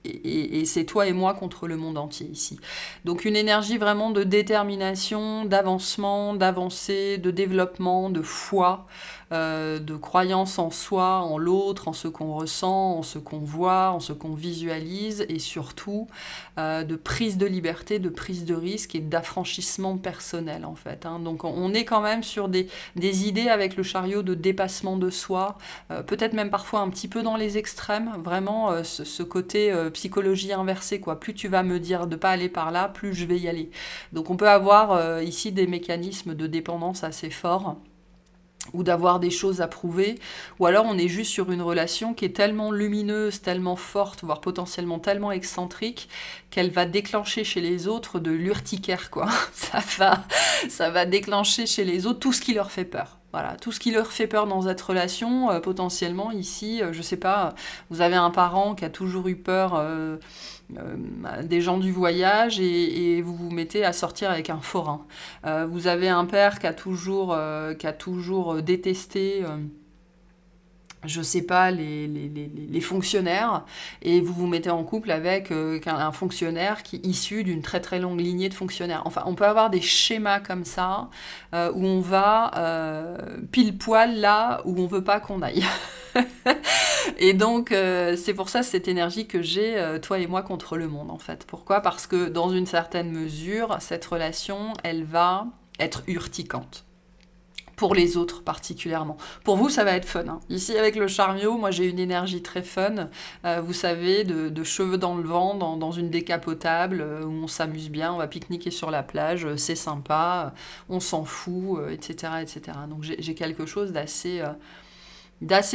Et c'est toi et moi contre le monde entier ici. Donc une énergie vraiment de détermination, d'avancement, d'avancée, de développement, de foi, de croyance en soi, en l'autre, en ce qu'on ressent, en ce qu'on voit, en ce qu'on visualise, et surtout de prise de liberté, de prise de risque et d'affranchissement personnel en fait. Hein. Donc on est quand même sur des idées avec le chariot de dépassement de soi, peut-être même parfois un petit peu dans les extrêmes, vraiment ce côté psychologie inversée, quoi. Plus tu vas me dire de pas aller par là, plus je vais y aller. Donc on peut avoir ici des mécanismes de dépendance assez forts, ou d'avoir des choses à prouver, ou alors on est juste sur une relation qui est tellement lumineuse, tellement forte, voire potentiellement tellement excentrique, qu'elle va déclencher chez les autres de l'urticaire, quoi. Ça va déclencher chez les autres tout ce qui leur fait peur. Voilà, tout ce qui leur fait peur dans cette relation, potentiellement ici, je sais pas, vous avez un parent qui a toujours eu peur des gens du voyage et vous vous mettez à sortir avec un forain. Vous avez un père qui a toujours détesté je sais pas, les fonctionnaires, et vous vous mettez en couple avec un fonctionnaire qui est issu d'une très très longue lignée de fonctionnaires. Enfin, on peut avoir des schémas comme ça, où on va pile poil là où on veut pas qu'on aille. Et donc, c'est pour ça cette énergie que j'ai, toi et moi, contre le monde, en fait. Pourquoi ? Parce que dans une certaine mesure, cette relation, elle va être urticante pour les autres particulièrement. Pour vous, ça va être fun. Hein. Ici, avec le chariot, moi j'ai une énergie très fun, vous savez, de cheveux dans le vent, dans une décapotable, où on s'amuse bien, on va pique-niquer sur la plage, c'est sympa, on s'en fout, etc., etc. Donc j'ai quelque chose d'assez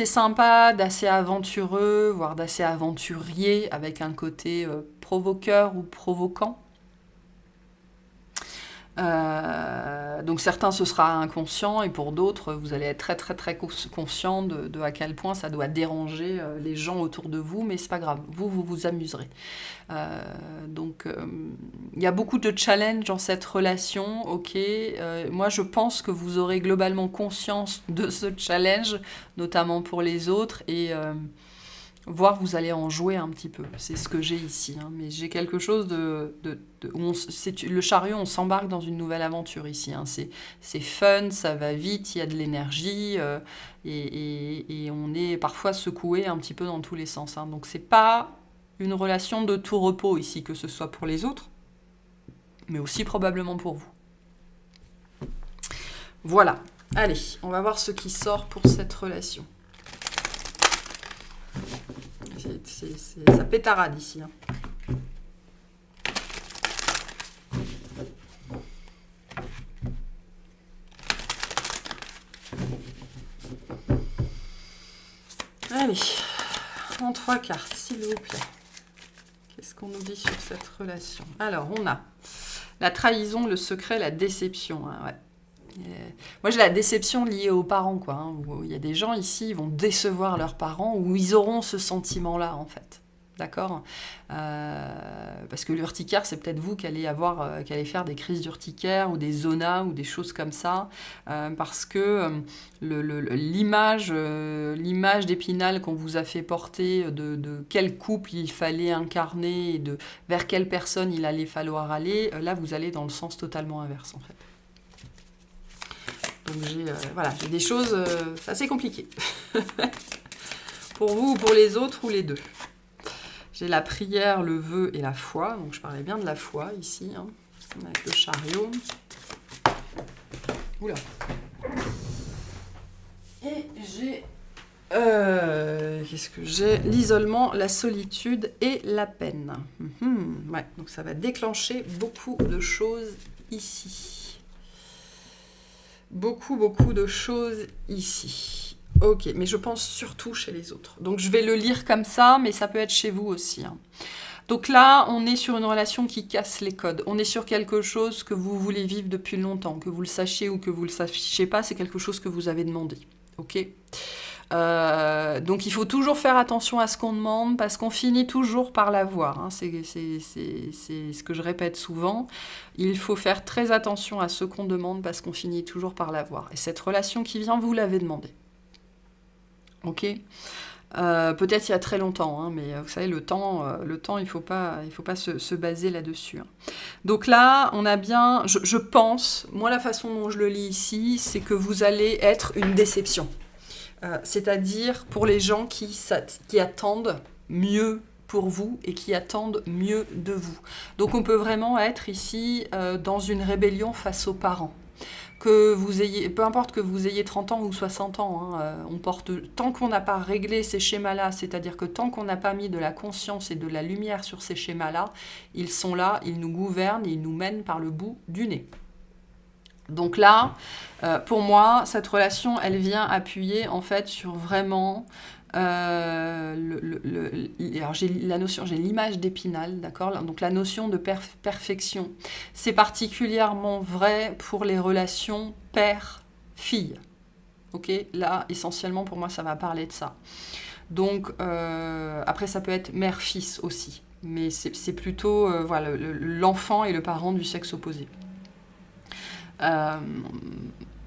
sympa, d'assez aventureux, voire d'assez aventurier, avec un côté provoqueur ou provoquant. Donc certains ce sera inconscient et pour d'autres vous allez être très très très conscient de à quel point ça doit déranger les gens autour de vous, mais c'est pas grave, vous vous amuserez. Donc il y a beaucoup de challenges dans cette relation, ok. Moi je pense que vous aurez globalement conscience de ce challenge, notamment pour les autres, et voire vous allez en jouer un petit peu. C'est ce que j'ai ici. Hein. Mais j'ai quelque chose où le chariot, on s'embarque dans une nouvelle aventure ici. Hein. C'est fun, ça va vite, il y a de l'énergie et on est parfois secoué un petit peu dans tous les sens. Hein. Donc c'est pas une relation de tout repos ici, que ce soit pour les autres, mais aussi probablement pour vous. Voilà. Allez, on va voir ce qui sort pour cette relation. Ça pétarade ici. Hein. Allez, en 3 cartes, s'il vous plaît. Qu'est-ce qu'on nous dit sur cette relation ? Alors, on a la trahison, le secret, la déception. Hein, ouais. Moi, j'ai la déception liée aux parents, quoi. Hein, où il y a des gens ici, ils vont décevoir leurs parents, ou ils auront ce sentiment-là, en fait. D'accord ? Parce que l'urticaire, c'est peut-être vous qui allez faire des crises d'urticaire, ou des zonas, ou des choses comme ça, parce que l'image d'Épinal qu'on vous a fait porter, de quel couple il fallait incarner, et vers quelle personne il allait falloir aller, là, vous allez dans le sens totalement inverse, en fait. Donc j'ai des choses assez compliquées. Pour vous ou pour les autres ou les deux. J'ai la prière, le vœu et la foi. Donc je parlais bien de la foi ici, hein, avec le chariot. Oula. Et j'ai... qu'est-ce que j'ai ? L'isolement, la solitude et la peine. Ouais, donc ça va déclencher beaucoup de choses ici. Beaucoup de choses ici. Ok, mais je pense surtout chez les autres. Donc je vais le lire comme ça, mais ça peut être chez vous aussi. Hein. Donc là, on est sur une relation qui casse les codes. On est sur quelque chose que vous voulez vivre depuis longtemps. Que vous le sachiez ou que vous le sachiez pas, c'est quelque chose que vous avez demandé. Ok ? Donc il faut toujours faire attention à ce qu'on demande parce qu'on finit toujours par l'avoir. Hein. C'est ce que je répète souvent. Il faut faire très attention à ce qu'on demande parce qu'on finit toujours par l'avoir. Et cette relation qui vient, vous l'avez demandé. Ok ? Peut-être il y a très longtemps, hein, mais vous savez, le temps, il faut pas se baser là-dessus. Hein. Donc là, on a bien, je pense, moi la façon dont je le lis ici, c'est que vous allez être une déception. C'est-à-dire pour les gens qui attendent mieux pour vous et qui attendent mieux de vous. Donc on peut vraiment être ici dans une rébellion face aux parents. Peu importe que vous ayez 30 ans ou 60 ans, hein, tant qu'on n'a pas réglé ces schémas-là, c'est-à-dire que tant qu'on n'a pas mis de la conscience et de la lumière sur ces schémas-là, ils sont là, ils nous gouvernent, ils nous mènent par le bout du nez. Donc là, pour moi, cette relation, elle vient appuyer en fait sur vraiment alors j'ai l'image d'Épinal, d'accord ? Donc la notion de perfection. C'est particulièrement vrai pour les relations père-fille. Ok, là, essentiellement, pour moi, ça va parler de ça. Donc, après, ça peut être mère-fils aussi. Mais c'est plutôt voilà, l'enfant et le parent du sexe opposé. Euh,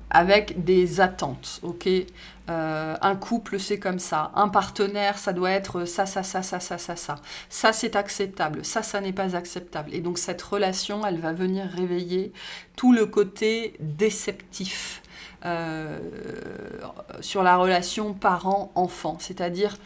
avec des attentes, ok. Un couple, c'est comme ça. Un partenaire, ça doit être ça, ça, ça, ça, ça, ça, ça. Ça, c'est acceptable. Ça n'est pas acceptable. Et donc, cette relation, elle va venir réveiller tout le côté déceptif sur la relation parent-enfant. C'est-à-dire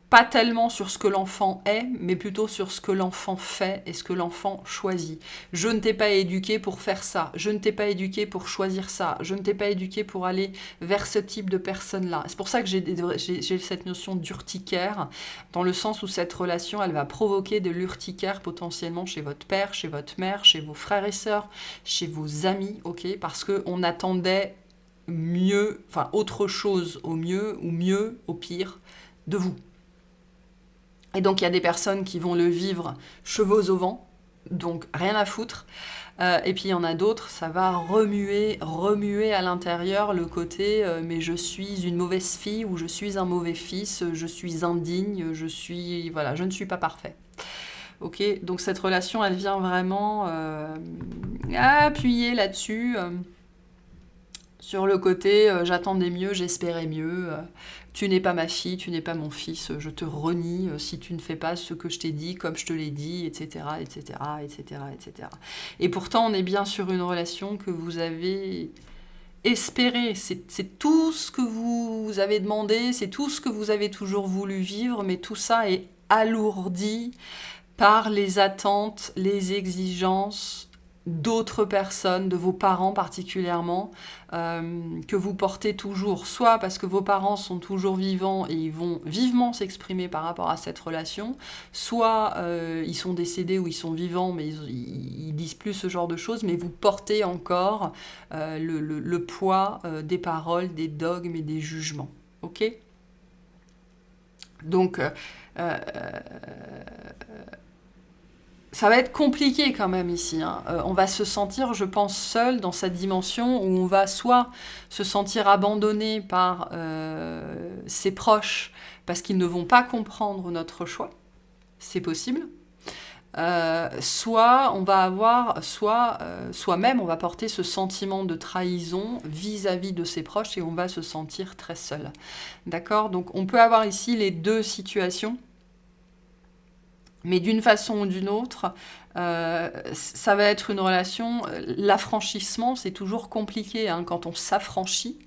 pas tellement sur ce que l'enfant est, mais plutôt sur ce que l'enfant fait et ce que l'enfant choisit. Je ne t'ai pas éduqué pour faire ça, je ne t'ai pas éduqué pour choisir ça, je ne t'ai pas éduqué pour aller vers ce type de personne-là. C'est pour ça que j'ai cette notion d'urticaire, dans le sens où cette relation, elle va provoquer de l'urticaire potentiellement chez votre père, chez votre mère, chez vos frères et sœurs, chez vos amis, ok, parce qu'on attendait mieux, enfin autre chose au mieux ou mieux au pire de vous. Et donc, il y a des personnes qui vont le vivre chevaux au vent, donc rien à foutre. Et puis, il y en a d'autres, ça va remuer à l'intérieur le côté mais je suis une mauvaise fille ou je suis un mauvais fils, je suis indigne, voilà, je ne suis pas parfait. Ok, donc cette relation, elle vient vraiment appuyer là-dessus. Sur le côté j'attendais mieux, j'espérais mieux, tu n'es pas ma fille, tu n'es pas mon fils, je te renie si tu ne fais pas ce que je t'ai dit, comme je te l'ai dit, etc., etc., etc., etc. Et pourtant, on est bien sur une relation que vous avez espérée. C'est tout ce que vous avez demandé, c'est tout ce que vous avez toujours voulu vivre, mais tout ça est alourdi par les attentes, les exigences d'autres personnes, de vos parents particulièrement, que vous portez toujours, soit parce que vos parents sont toujours vivants et ils vont vivement s'exprimer par rapport à cette relation, soit ils sont décédés ou ils sont vivants mais ils disent plus ce genre de choses, mais vous portez encore le poids des paroles, des dogmes et des jugements. Ok ? Donc, ça va être compliqué quand même ici. Hein. On va se sentir, je pense, seul dans cette dimension où on va soit se sentir abandonné par ses proches parce qu'ils ne vont pas comprendre notre choix, c'est possible. Soit on va avoir, soi-même, on va porter ce sentiment de trahison vis-à-vis de ses proches et on va se sentir très seul. D'accord ? Donc on peut avoir ici les deux situations. Mais d'une façon ou d'une autre, ça va être une relation. L'affranchissement, c'est toujours compliqué hein, quand on s'affranchit.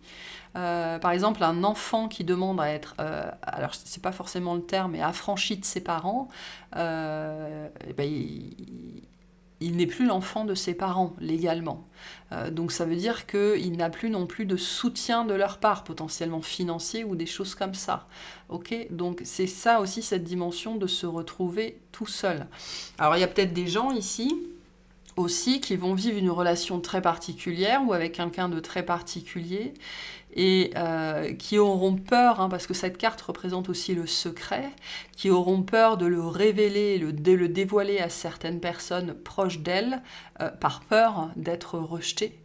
Par exemple, un enfant qui demande à être, alors c'est pas forcément le terme, mais affranchi de ses parents, eh ben, il n'est plus l'enfant de ses parents légalement. Donc ça veut dire qu'il n'a plus non plus de soutien de leur part, potentiellement financier ou des choses comme ça. Ok, donc c'est ça aussi cette dimension de se retrouver tout seul. Alors il y a peut-être des gens ici aussi qui vont vivre une relation très particulière ou avec quelqu'un de très particulier et qui auront peur, hein, parce que cette carte représente aussi le secret, qui auront peur de le révéler, de le dévoiler à certaines personnes proches d'elles, par peur d'être rejetées,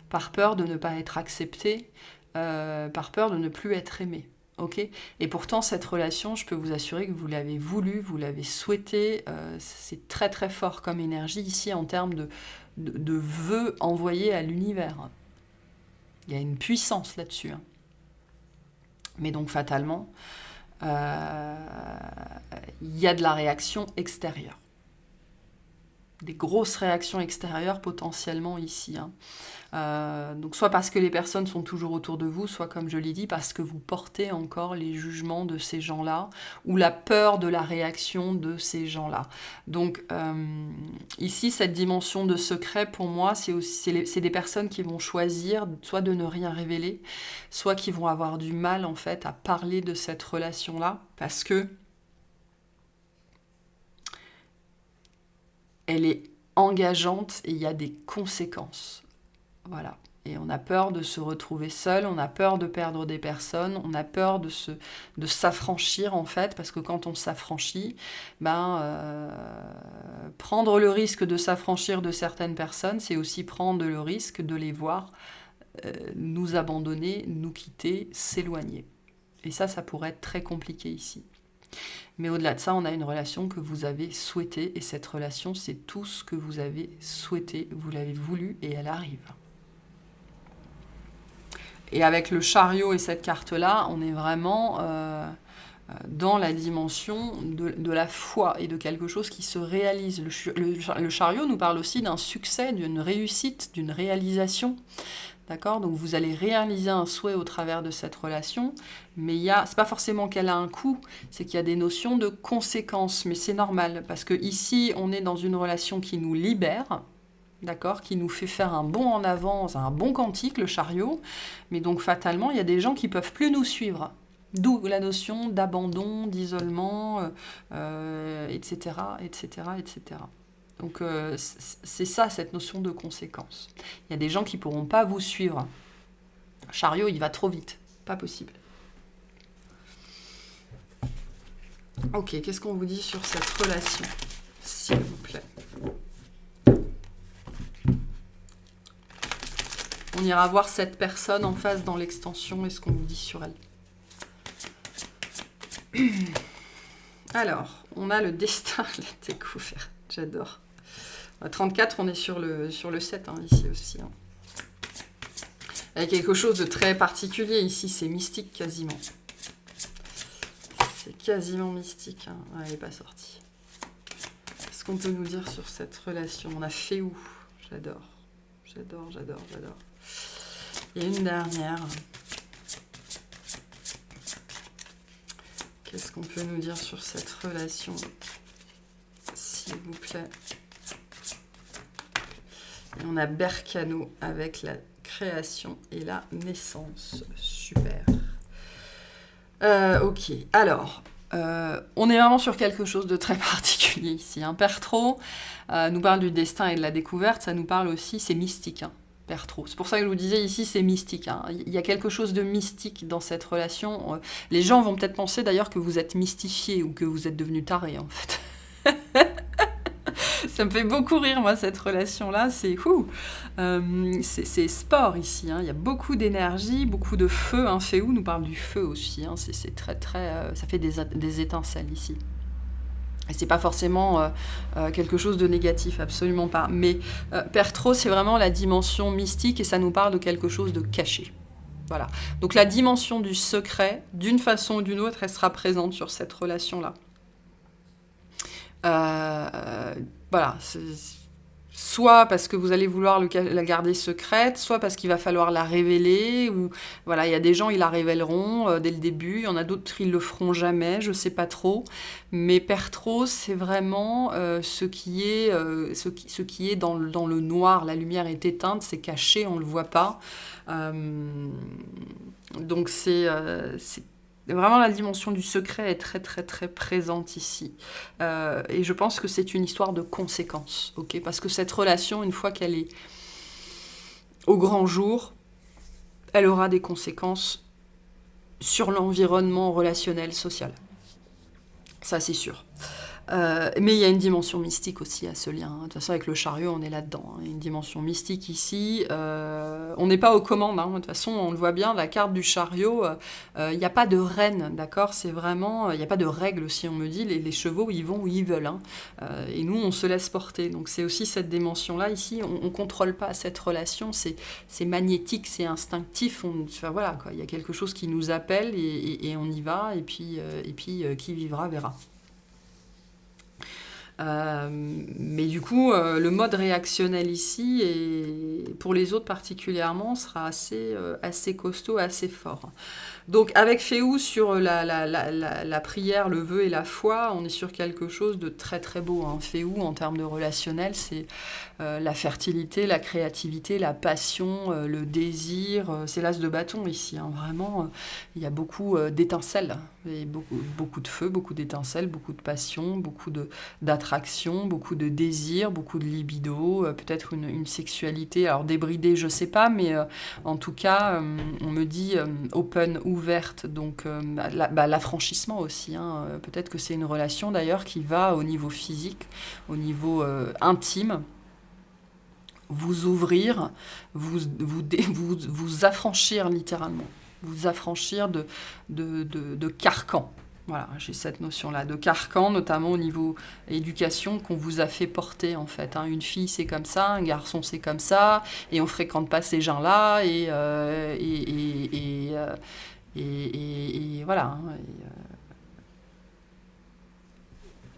par peur de ne pas être acceptées, par peur de ne plus être aimées. Okay, et pourtant, cette relation, je peux vous assurer que vous l'avez voulu, vous l'avez souhaité. C'est très très fort comme énergie ici en termes de vœux envoyés à l'univers. Il y a une puissance là-dessus. Hein. Mais donc, fatalement, il y a de la réaction extérieure. Des grosses réactions extérieures potentiellement ici. Hein. Donc soit parce que les personnes sont toujours autour de vous, soit comme je l'ai dit, parce que vous portez encore les jugements de ces gens-là, ou la peur de la réaction de ces gens-là. Donc ici, cette dimension de secret, pour moi, c'est des personnes qui vont choisir soit de ne rien révéler, soit qui vont avoir du mal en fait à parler de cette relation-là, parce que elle est engageante et il y a des conséquences. Voilà. Et on a peur de se retrouver seul, on a peur de perdre des personnes, on a peur de s'affranchir en fait, parce que quand on s'affranchit, prendre le risque de s'affranchir de certaines personnes, c'est aussi prendre le risque de les voir nous abandonner, nous quitter, s'éloigner. Et ça pourrait être très compliqué ici. Mais au-delà de ça, on a une relation que vous avez souhaitée, et cette relation, c'est tout ce que vous avez souhaité, vous l'avez voulu, et elle arrive. Et avec le chariot et cette carte-là, on est vraiment dans la dimension de la foi et de quelque chose qui se réalise. Le chariot nous parle aussi d'un succès, d'une réussite, d'une réalisation. D'accord ? Donc vous allez réaliser un souhait au travers de cette relation, mais c'est pas forcément qu'elle a un coût, c'est qu'il y a des notions de conséquences, mais c'est normal, parce que ici on est dans une relation qui nous libère, d'accord, qui nous fait faire un bond en avant, un bon cantique, le chariot, mais donc fatalement il y a des gens qui peuvent plus nous suivre. D'où la notion d'abandon, d'isolement, etc., etc., etc. Donc c'est ça, cette notion de conséquence. Il y a des gens qui ne pourront pas vous suivre. Chariot, il va trop vite. Pas possible. Ok, qu'est-ce qu'on vous dit sur cette relation, s'il vous plaît? On ira voir cette personne en face dans l'extension et ce qu'on vous dit sur elle. Alors, on a le destin, la découverte. J'adore. 34, on est sur le 7, hein, ici aussi. Hein. Il y a quelque chose de très particulier ici, c'est mystique quasiment. C'est quasiment mystique. Hein. Ah, elle n'est pas sortie. Qu'est-ce qu'on peut nous dire sur cette relation? On a fait où? J'adore. J'adore, j'adore, j'adore. Et une dernière. Qu'est-ce qu'on peut nous dire sur cette relation, s'il vous plaît? Et on a Berkano avec la création et la naissance. Super. Ok, alors, on est vraiment sur quelque chose de très particulier ici. Hein. Pertro nous parle du destin et de la découverte, ça nous parle aussi, c'est mystique. Hein. Pertro. C'est pour ça que je vous disais ici, c'est mystique. Hein. Il y a quelque chose de mystique dans cette relation. Les gens vont peut-être penser d'ailleurs que vous êtes mystifié ou que vous êtes devenu taré, en fait. Ça me fait beaucoup rire, moi, cette relation-là. C'est sport ici. Hein. Il y a beaucoup d'énergie, beaucoup de feu. Hein. Féou nous parle du feu aussi. Hein. C'est très, très... ça fait des étincelles ici. Et c'est pas forcément quelque chose de négatif, absolument pas. Mais Pertro, c'est vraiment la dimension mystique et ça nous parle de quelque chose de caché. Voilà. Donc la dimension du secret, d'une façon ou d'une autre, elle sera présente sur cette relation-là. Voilà. Soit parce que vous allez vouloir la garder secrète, soit parce qu'il va falloir la révéler, ou voilà, il y a des gens, ils la révéleront dès le début, il y en a d'autres, ils le feront jamais, je sais pas trop, mais Pertro, c'est vraiment ce qui est dans le noir, la lumière est éteinte, c'est caché, on le voit pas, donc c'est vraiment, la dimension du secret est très, très, très présente ici. Et je pense que c'est une histoire de conséquences, ok? Parce que cette relation, une fois qu'elle est au grand jour, elle aura des conséquences sur l'environnement relationnel, social. Ça, c'est sûr. Mais il y a une dimension mystique aussi à ce lien. Hein. De toute façon, avec le chariot, on est là-dedans. Hein. Il y a une dimension mystique ici. On n'est pas aux commandes. Hein. De toute façon, on le voit bien, la carte du chariot, il n'y a pas de reine, d'accord? C'est vraiment... Il n'y a pas de règle, si on me dit. Les chevaux, ils vont où ils veulent. Hein. Et nous, on se laisse porter. Donc, c'est aussi cette dimension-là. Ici, on ne contrôle pas cette relation. C'est magnétique, c'est instinctif. Enfin, voilà, quoi. Il y a quelque chose qui nous appelle et on y va. Et puis qui vivra, verra. Mais du coup, le mode réactionnel ici, et pour les autres particulièrement, sera assez costaud, assez fort. Donc avec Féou sur la prière, le vœu et la foi, on est sur quelque chose de très très beau. Hein. Féou, en termes de relationnel, c'est la fertilité, la créativité, la passion, le désir. C'est l'as de bâton ici. Hein. Vraiment, il y a beaucoup d'étincelles, et beaucoup de feu, beaucoup d'étincelles, beaucoup de passion, beaucoup d'attraction, beaucoup de désir, beaucoup de libido, peut-être une sexualité, alors débridée, je sais pas, mais en tout cas, on me dit open, ouverte, donc l'affranchissement aussi. Hein. Peut-être que c'est une relation d'ailleurs qui va au niveau physique, au niveau intime, vous ouvrir, vous affranchir littéralement, vous affranchir de carcans. Voilà, j'ai cette notion-là, de carcan, notamment au niveau éducation, qu'on vous a fait porter, en fait. Hein. Une fille, c'est comme ça, un garçon, c'est comme ça, et on fréquente pas ces gens-là, et voilà. Hein,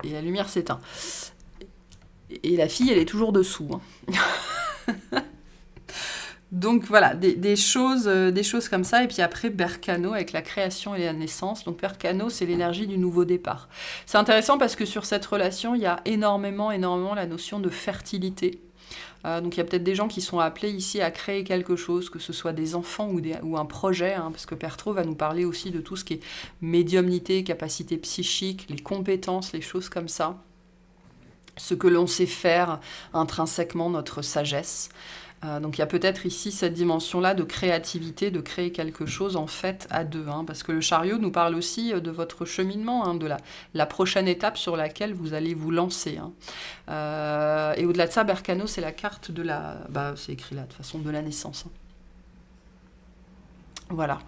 et la lumière s'éteint. Et la fille, elle est toujours dessous. Hein. Donc voilà, des choses comme ça. Et puis après, Berkano avec la création et la naissance. Donc Berkano, c'est l'énergie du nouveau départ. C'est intéressant parce que sur cette relation, il y a énormément la notion de fertilité. Donc il y a peut-être des gens qui sont appelés ici à créer quelque chose, que ce soit des enfants ou un projet, hein, parce que Pertro va nous parler aussi de tout ce qui est médiumnité, capacité psychique, les compétences, les choses comme ça. Ce que l'on sait faire intrinsèquement, notre sagesse. Donc il y a peut-être ici cette dimension-là de créativité, de créer quelque chose en fait à deux. Hein, parce que le chariot nous parle aussi de votre cheminement, hein, de la prochaine étape sur laquelle vous allez vous lancer. Hein. Et au-delà de ça, Berkano, c'est la carte de la... c'est écrit là, de toute façon, de la naissance. Hein. Voilà.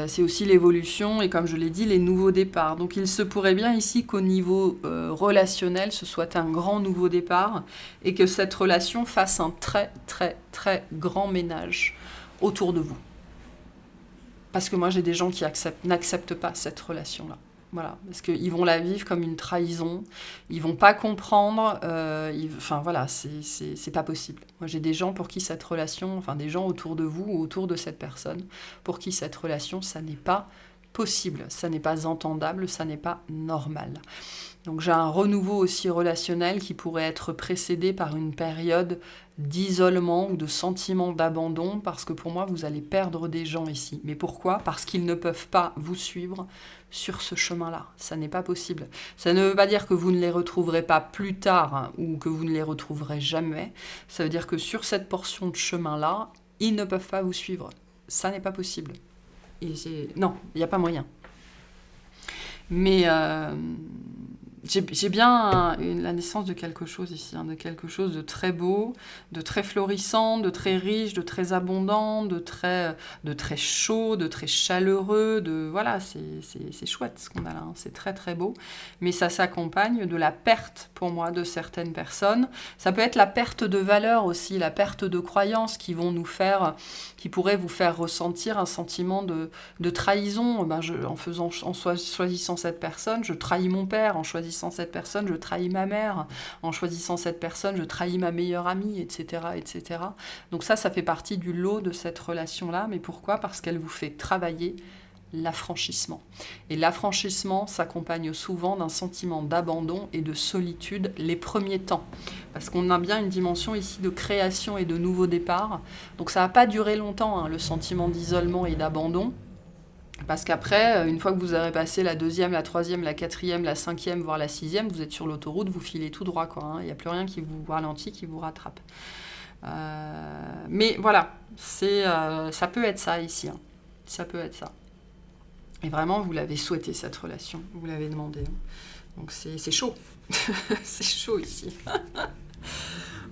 C'est aussi l'évolution et comme je l'ai dit, les nouveaux départs. Donc il se pourrait bien ici qu'au niveau relationnel, ce soit un grand nouveau départ et que cette relation fasse un très très très grand ménage autour de vous. Parce que moi j'ai des gens qui n'acceptent pas cette relation-là. Voilà, parce qu'ils vont la vivre comme une trahison, ils vont pas comprendre, enfin voilà, c'est pas possible. Moi j'ai des gens pour qui cette relation, enfin des gens autour de vous ou autour de cette personne, pour qui cette relation, ça n'est pas possible, ça n'est pas entendable, ça n'est pas normal. Donc j'ai un renouveau aussi relationnel qui pourrait être précédé par une période d'isolement ou de sentiment d'abandon, parce que pour moi, vous allez perdre des gens ici. Mais pourquoi ? Parce qu'ils ne peuvent pas vous suivre sur ce chemin-là. Ça n'est pas possible. Ça ne veut pas dire que vous ne les retrouverez pas plus tard, hein, ou que vous ne les retrouverez jamais. Ça veut dire que sur cette portion de chemin-là, ils ne peuvent pas vous suivre. Ça n'est pas possible. Non, il n'y a pas moyen. Mais j'ai bien la naissance de quelque chose ici, hein, de quelque chose de très beau, de très florissant, de très riche, de très abondant, de très chaud, de très chaleureux. Voilà, c'est chouette ce qu'on a là, hein, c'est très très beau. Mais ça s'accompagne de la perte, pour moi, de certaines personnes. Ça peut être la perte de valeur aussi, la perte de croyances qui pourraient vous faire ressentir un sentiment de trahison. En choisissant cette personne, je trahis mon père. En choisissant cette personne, je trahis ma mère. En choisissant cette personne, je trahis ma meilleure amie, etc., etc. Donc ça fait partie du lot de cette relation-là. Mais pourquoi ? Parce qu'elle vous fait travailler l'affranchissement. Et l'affranchissement s'accompagne souvent d'un sentiment d'abandon et de solitude les premiers temps. Parce qu'on a bien une dimension ici de création et de nouveau départ. Donc ça ne va pas durer longtemps, hein, le sentiment d'isolement et d'abandon. Parce qu'après, une fois que vous aurez passé la 2e, la 3e, la 4e, la 5e, voire la 6e, vous êtes sur l'autoroute, vous filez tout droit, quoi. Hein. Il n'y a plus rien qui vous ralentit, qui vous rattrape. Mais voilà, ça peut être ça ici. Hein. Ça peut être ça. Et vraiment, vous l'avez souhaité, cette relation. Vous l'avez demandé. Hein. Donc c'est chaud. C'est chaud ici.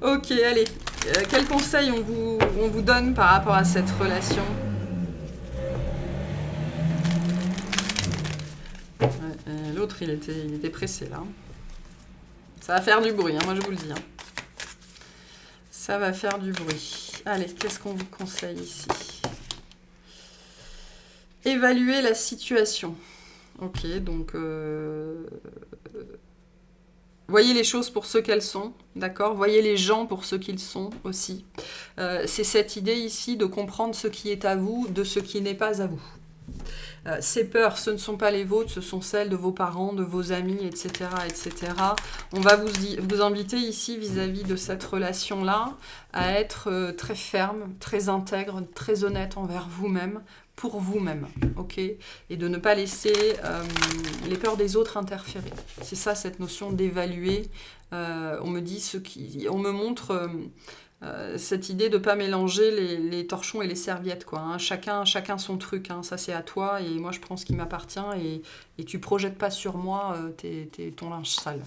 Ok, allez. Quels conseils on vous donne par rapport à cette relation ? L'autre, il était pressé, là. Ça va faire du bruit, hein, moi je vous le dis. Hein. Ça va faire du bruit. Allez, qu'est-ce qu'on vous conseille ici ? Évaluer la situation. Ok, donc... voyez les choses pour ce qu'elles sont, d'accord ? Voyez les gens pour ce qu'ils sont aussi. C'est cette idée ici de comprendre ce qui est à vous de ce qui n'est pas à vous. Ces peurs, ce ne sont pas les vôtres, ce sont celles de vos parents, de vos amis, etc. etc. On va vous inviter ici, vis-à-vis de cette relation-là, à être très ferme, très intègre, très honnête envers vous-même, pour vous-même, ok ? Et de ne pas laisser les peurs des autres interférer. C'est ça, cette notion d'évaluer. On me montre... cette idée de ne pas mélanger les torchons et les serviettes, quoi. Hein. Chacun son truc, hein. Ça c'est à toi et moi je prends ce qui m'appartient et tu projettes pas sur moi ton linge sale.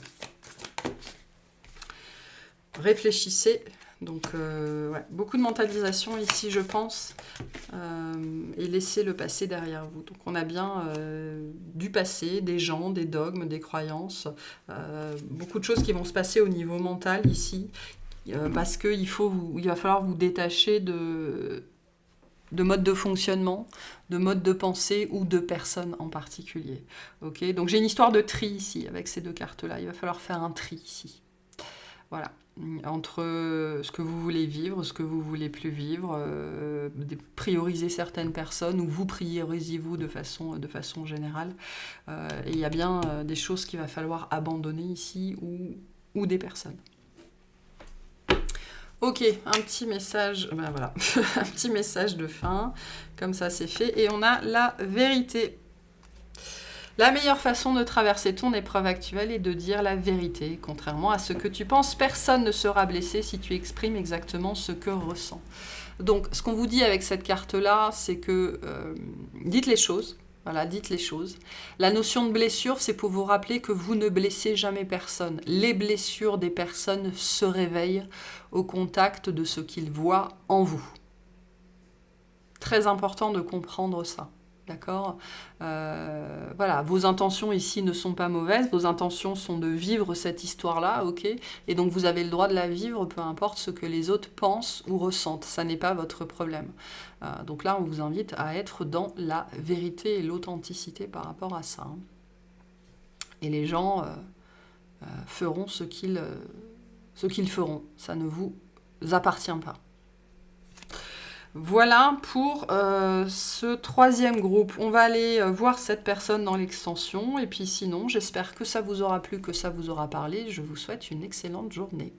Réfléchissez Donc, ouais, beaucoup de mentalisation ici, je pense, et laissez le passé derrière vous. Donc, on a bien du passé, des gens, des dogmes, des croyances, beaucoup de choses qui vont se passer au niveau mental ici, parce qu'il va falloir vous détacher de modes de fonctionnement, de modes de pensée ou de personnes en particulier. Okay, donc, j'ai une histoire de tri ici, avec ces deux cartes-là. Il va falloir faire un tri ici. Voilà, entre ce que vous voulez vivre, ce que vous voulez plus vivre, prioriser certaines personnes ou vous priorisez-vous de façon générale. Et il y a bien des choses qu'il va falloir abandonner ici ou des personnes. Ok, un petit message, ben voilà, un petit message de fin, comme ça c'est fait. Et on a la vérité. La meilleure façon de traverser ton épreuve actuelle est de dire la vérité. Contrairement à ce que tu penses, personne ne sera blessé si tu exprimes exactement ce que ressens. Donc, ce qu'on vous dit avec cette carte-là, c'est que dites les choses. Voilà, dites les choses. La notion de blessure, c'est pour vous rappeler que vous ne blessez jamais personne. Les blessures des personnes se réveillent au contact de ce qu'ils voient en vous. Très important de comprendre ça. D'accord, voilà, vos intentions ici ne sont pas mauvaises, vos intentions sont de vivre cette histoire-là, ok, et donc vous avez le droit de la vivre, peu importe ce que les autres pensent ou ressentent, ça n'est pas votre problème. Donc là, on vous invite à être dans la vérité et l'authenticité par rapport à ça. Hein. Et les gens feront ce qu'ils feront, ça ne vous appartient pas. Voilà pour ce troisième groupe. On va aller voir cette personne dans l'extension. Et puis sinon, j'espère que ça vous aura plu, que ça vous aura parlé. Je vous souhaite une excellente journée.